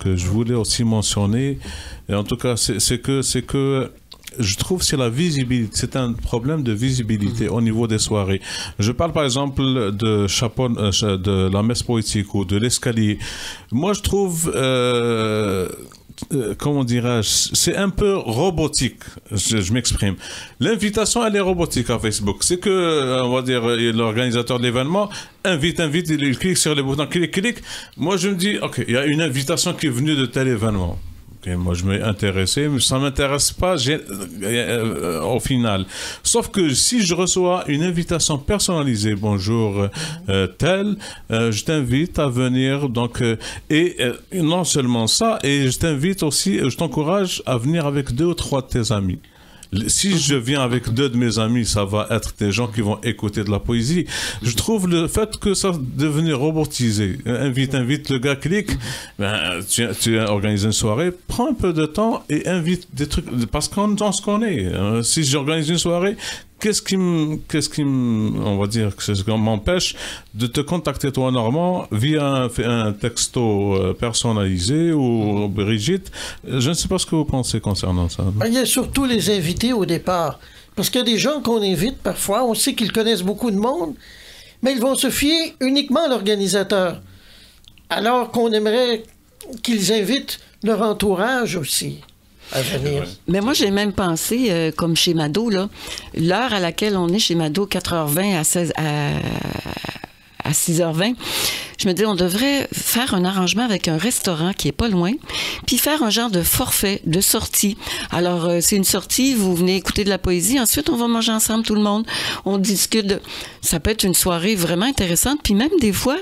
S1: je voulais aussi mentionner, et en tout cas, c'est que je trouve que c'est la visibilité. C'est un problème de visibilité au niveau des soirées. Je parle par exemple de la messe poétique ou de l'escalier. Moi, je trouve, comment dirais-je, c'est un peu robotique. Je m'exprime. L'invitation, elle est robotique à Facebook. C'est que, on va dire, l'organisateur de l'événement invite, il clique sur les boutons, clique. Moi, je me dis, ok, il y a une invitation qui est venue de tel événement. Okay, moi, je m'ai intéressé, mais ça ne m'intéresse pas au final. Sauf que si je reçois une invitation personnalisée, bonjour tel, je t'invite à venir. Donc, et non seulement ça, et je t'invite aussi, je t'encourage à venir avec 2 ou 3 de tes amis. Si je viens avec 2 de mes amis, ça va être des gens qui vont écouter de la poésie. Je trouve le fait que ça devenait robotisé. Invite, le gars clique. Ben, tu organises une soirée, prends un peu de temps et invite des trucs. Parce qu'on se connaît. Si j'organise une soirée, qu'est-ce qui m'empêche de te contacter, toi, Normand, via un texto personnalisé ou Brigitte? Je ne sais pas ce que vous pensez concernant ça.
S3: Il y a surtout les invités au départ. Parce qu'il y a des gens qu'on invite parfois, on sait qu'ils connaissent beaucoup de monde, mais ils vont se fier uniquement à l'organisateur. Alors qu'on aimerait qu'ils invitent leur entourage aussi à venir.
S4: Mais moi, j'ai même pensé, comme chez Mado, là, l'heure à laquelle on est chez Mado, 4h20 à 6h20, je me dis, on devrait faire un arrangement avec un restaurant qui est pas loin, puis faire un genre de forfait, de sortie. Alors, c'est une sortie, vous venez écouter de la poésie, ensuite, on va manger ensemble, tout le monde. On discute. Ça peut être une soirée vraiment intéressante. Puis même des fois,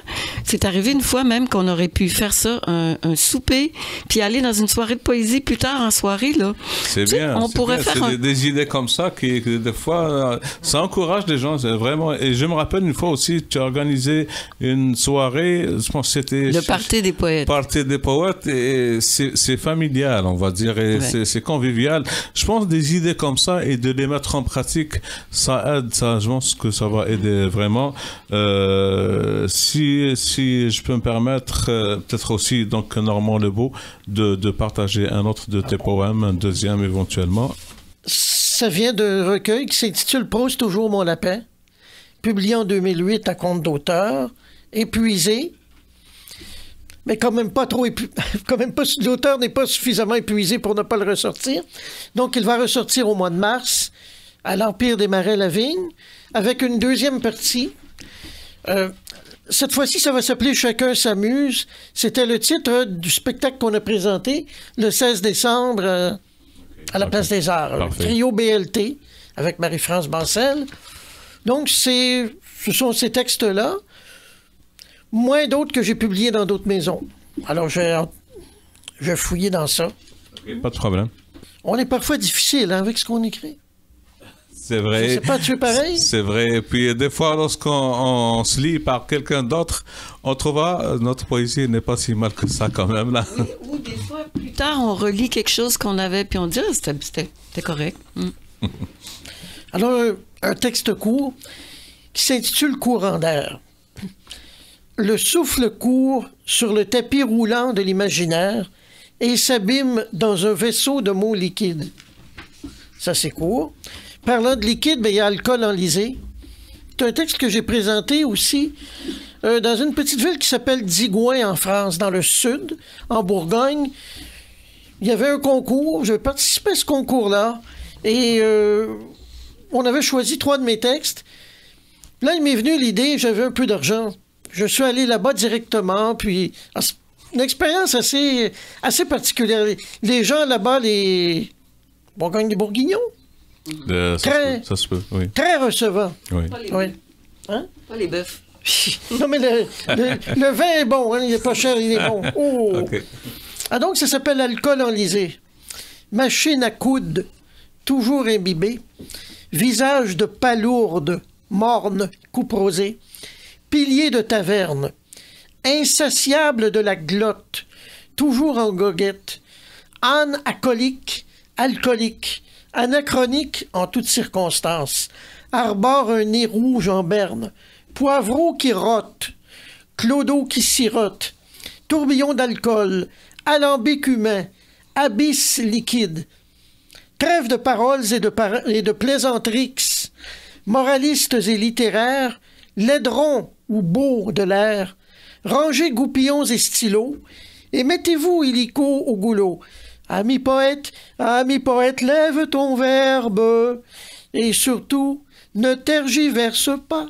S4: c'est arrivé une fois même qu'on aurait pu faire ça, un souper, puis aller dans une soirée de poésie plus tard en soirée, là.
S1: C'est bien.
S4: On pourrait faire
S1: des idées comme ça qui des fois, ça encourage les gens, vraiment. Et je me rappelle une fois aussi, tu as organisé une soirée, je pense que c'était...
S4: Le Party des poètes.
S1: Party des poètes, et c'est familial, on va dire, et c'est convivial. Je pense des idées comme ça et de les mettre en pratique, ça aide, je pense que ça va aider vraiment. Si je peux me permettre, peut-être aussi, donc, Normand Lebeau, de partager un autre de tes poèmes, un deuxième éventuellement.
S3: Ça vient d'un recueil qui s'intitule « Proust, toujours mon lapin », publié en 2008 à compte d'auteur, épuisé, mais quand même pas trop l'auteur n'est pas suffisamment épuisé pour ne pas le ressortir. Donc, il va ressortir au mois de mars à l'Empire des Marais-Lavigne avec une deuxième partie. Cette fois-ci, ça va s'appeler « Chacun s'amuse ». C'était le titre du spectacle qu'on a présenté le 16 décembre à la Place des Arts. Trio BLT avec Marie-France Bancel. Donc, ce sont ces textes-là, moins d'autres que j'ai publiés dans d'autres maisons. Alors, j'ai fouillé dans ça.
S1: Okay, pas de problème.
S3: On est parfois difficile avec ce qu'on écrit.
S1: C'est vrai.
S3: Je sais pas, tu es pareil?
S1: C'est vrai. Et puis, des fois, lorsqu'on se lit par quelqu'un d'autre, on trouve notre poésie n'est pas si mal que ça quand même, là.
S4: Ou des fois, plus tard, on relit quelque chose qu'on avait, puis on dit, c'était correct.
S3: Alors, un texte court qui s'intitule « Courant d'air ». Le souffle court sur le tapis roulant de l'imaginaire et s'abîme dans un vaisseau de mots liquides. Ça, c'est court. Parlant de liquide, il y a alcool enlisé. C'est un texte que j'ai présenté aussi dans une petite ville qui s'appelle Digoin en France, dans le sud, en Bourgogne. il y avait un concours, je participais à ce concours-là, et on avait choisi 3 de mes textes. Là, il m'est venu l'idée, j'avais un peu d'argent. Je suis allé là-bas directement, puis une expérience assez particulière. Les gens là-bas, les Bourgogne des Bourguignons,
S1: ça se peut, oui.
S3: très recevants.
S1: Oui.
S4: Pas les
S3: Oui.
S4: bœufs.
S3: Hein?
S4: Pas les bœufs.
S3: Non, mais le vin est bon, hein, il n'est pas cher, il est bon. Oh.
S1: OK.
S3: Ah, donc, ça s'appelle alcool enlisé. Machine à coudre, toujours imbibée. Visage de palourde, morne, coupe rosée. Pilier de taverne. Insatiable de la glotte, toujours en goguette. Âne acolique, alcoolique. Anachronique en toutes circonstances. Arbore un nez rouge en berne. Poivreau qui rote. Clodo qui sirote. Tourbillon d'alcool. Alambic humain. Abysse liquide. Trêve de paroles et de plaisanteries. Moralistes et littéraires. Laiderons ou beaux de l'air. Rangez goupillons et stylos. Et mettez-vous illico au goulot. Ami poète, lève ton verbe. Et surtout, ne tergiverse pas.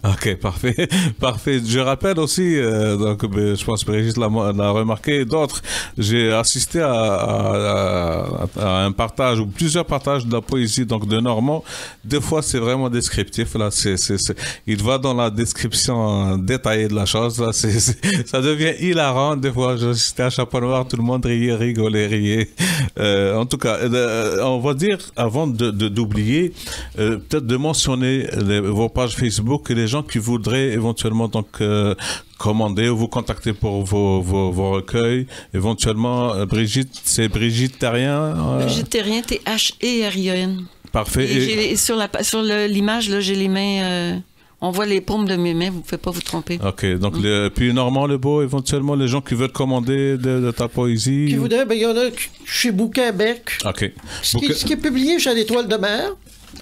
S1: OK, parfait. Parfait. Je rappelle aussi, donc, je pense que Brigitte l'a remarqué, d'autres, j'ai assisté à un partage ou plusieurs partages de la poésie donc de Normand. Des fois, c'est vraiment descriptif. Là, il va dans la description détaillée de la chose. Là, ça devient hilarant. Des fois, j'assistais à Chapeau Noir, tout le monde riait, rigolait. En tout cas, on va dire, avant d'oublier, peut-être de mentionner vos pages Facebook, les gens qui voudraient éventuellement donc commander ou vous contacter pour vos recueils. Éventuellement, Brigitte, c'est Brigitte Terrien.
S4: Brigitte Terrien, T-H-E-R-I-E-N.
S1: Parfait.
S4: Et sur l'image, là, j'ai les mains... on voit les paumes de mes mains, vous ne pouvez pas vous tromper.
S1: OK. Donc, puis Normand Lebeau, éventuellement, les gens qui veulent commander de ta poésie.
S3: Qui voudraient, il y en a chez Bouquin Bec.
S1: OK.
S3: Ce qui est publié chez l'Étoile de mer.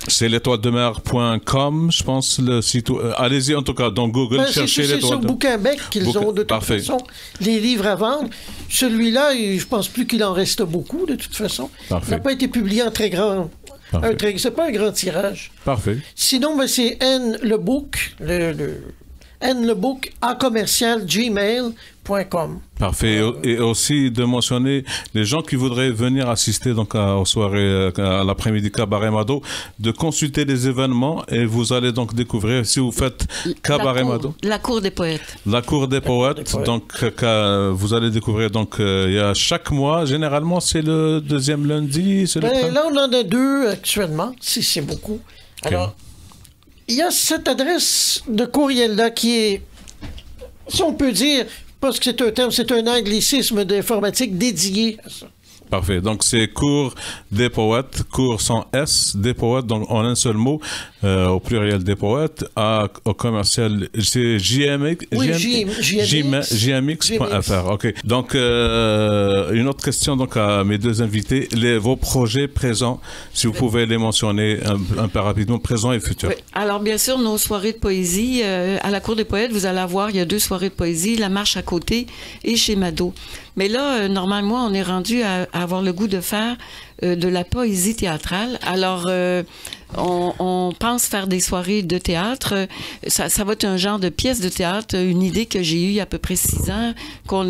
S1: C'est l'étoiledemer.com, je pense, le site. Allez-y, en tout cas, dans Google, cherchez
S3: l'étoile. C'est sur Bouquin Bec qu'ils ont de toute façon les livres à vendre. Celui-là, je pense plus qu'il en reste beaucoup, de toute façon.
S1: Parfait.
S3: Il n'a pas été publié en très grand... C'est pas un grand tirage.
S1: Parfait.
S3: Sinon, c'est N-le-book, N-le-book à commercial gmail.com.
S1: Parfait. Et aussi de mentionner les gens qui voudraient venir assister donc aux soirées, à l'après-midi Cabaret Mado, de consulter les événements et vous allez donc découvrir, si vous faites Cabaret Mado.
S4: La Cour des Poètes.
S1: La Cour des Poètes. Donc, vous allez découvrir, donc, il y a chaque mois, généralement, c'est le deuxième lundi.
S3: Là, on en a 2 actuellement, si c'est beaucoup. Okay. Alors, il y a cette adresse de courriel-là qui est, si on peut dire, parce que c'est un terme, c'est un anglicisme d'informatique dédié à ça.
S1: Parfait. Donc, c'est Cour des Poètes, Cour sans S, des Poètes, donc en un seul mot, au pluriel des Poètes, au commercial, c'est JMX,
S3: oui,
S1: JMX.fr. OK. Donc, une autre question donc à mes 2 invités, vos projets présents, si vous pouvez les mentionner un peu rapidement, présents et futurs.
S4: Oui. Alors, bien sûr, nos soirées de poésie, à la Cour des Poètes, vous allez avoir, il y a 2 soirées de poésie, La Marche à côté et chez Mado. Mais là, normalement, on est rendu à avoir le goût de faire de la poésie théâtrale. Alors, on pense faire des soirées de théâtre. Ça va être un genre de pièce de théâtre, une idée que j'ai eue il y a à peu près 6 ans,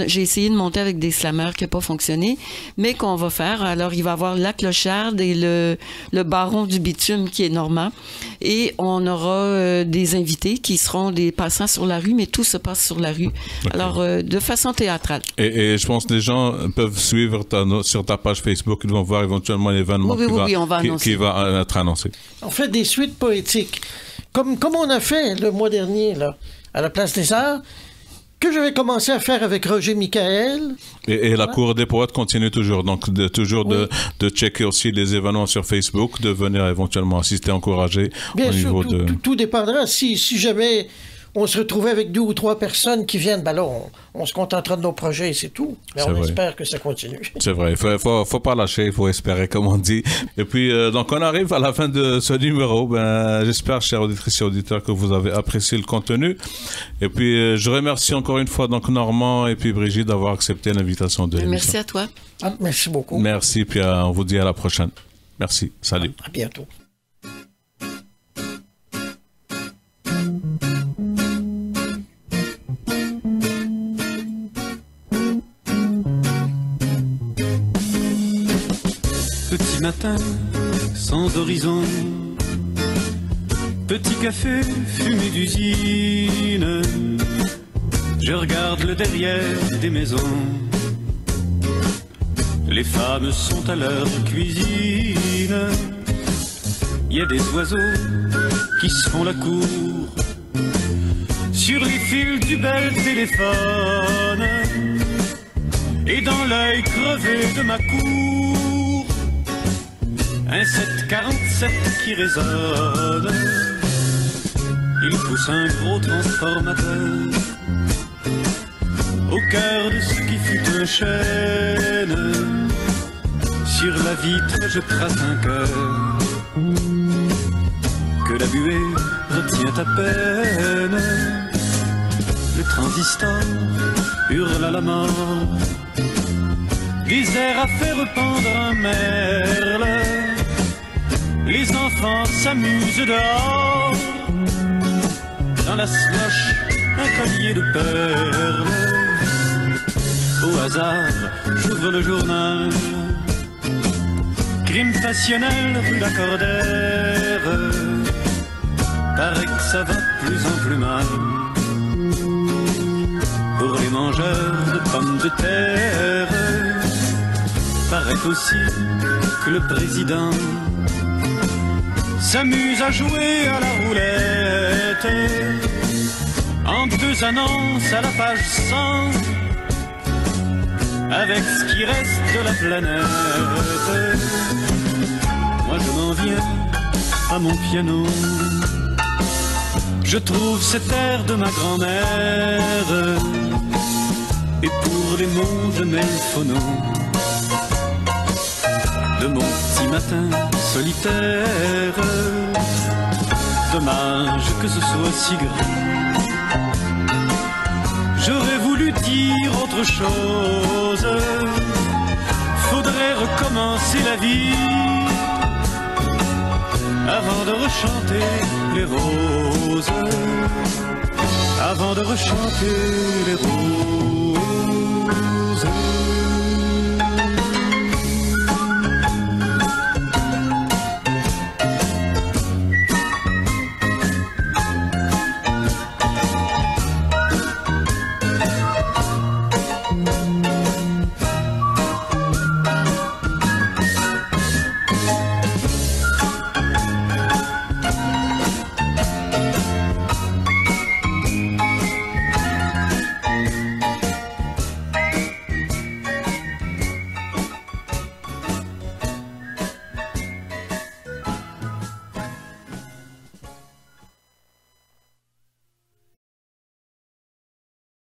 S4: j'ai essayé de monter avec des slameurs qui n'a pas fonctionné, mais qu'on va faire. Alors, il va y avoir La Clocharde et le Baron du Bitume qui est normand. Et on aura des invités qui seront des passants sur la rue, mais tout se passe sur la rue. Okay. Alors, de façon théâtrale.
S1: Et je pense que les gens peuvent suivre sur ta page Facebook, ils vont voir éventuellement l'événement qui va être annoncé.
S3: On fait des suites poétiques, comme on a fait le mois dernier là, à la Place des Arts, que je vais commencer à faire avec Roger Michael.
S1: Et la Cour des Poètes continue toujours, donc de checker aussi les événements sur Facebook, de venir éventuellement assister, encourager.
S3: Bien sûr, tout dépendra. Si jamais on se retrouvait avec 2 ou 3 personnes qui viennent, ben là, on se contentera de nos projets et c'est tout. Mais on espère que ça continue.
S1: C'est vrai, faut pas lâcher, il faut espérer, comme on dit. Et puis, donc, on arrive à la fin de ce numéro. Ben, j'espère, chers auditrices et auditeurs, que vous avez apprécié le contenu. Et puis, je remercie encore une fois donc Normand et puis Brigitte d'avoir accepté l'invitation de l'émission.
S4: Merci à toi.
S3: Ah, merci beaucoup.
S1: Merci, puis on vous dit à la prochaine. Merci, salut.
S3: À bientôt.
S8: Petit matin, sans horizon, petit café fumé d'usine, je regarde le derrière des maisons. Les femmes sont à leur cuisine, il y a des oiseaux qui se font la cour sur les fils du bel téléphone, et dans l'œil crevé de ma cour, un 747 qui résonne. Il pousse un gros transformateur au cœur de ce qui fut un chêne. Sur la vitre je trace un cœur que la buée retient à peine. Le transistor hurle à la mort, des airs à faire pendre un merle. Les enfants s'amusent dehors, dans la slush un collier de perles. Au hasard, j'ouvre le journal, crime passionnel rue Lacordaire. Paraît que ça va de plus en plus mal pour les mangeurs de pommes de terre. Paraît aussi que le président s'amuse à jouer à la roulette, en 2 annonces à la page 100, avec ce qui reste de la planète. Moi je m'en viens à mon piano, je trouve cet air de ma grand-mère, et pour les mots je mets le phono de mon petit matin solitaire. Dommage que ce soit si grand, j'aurais voulu dire autre chose. Faudrait recommencer la vie avant de rechanter les roses, avant de rechanter les roses.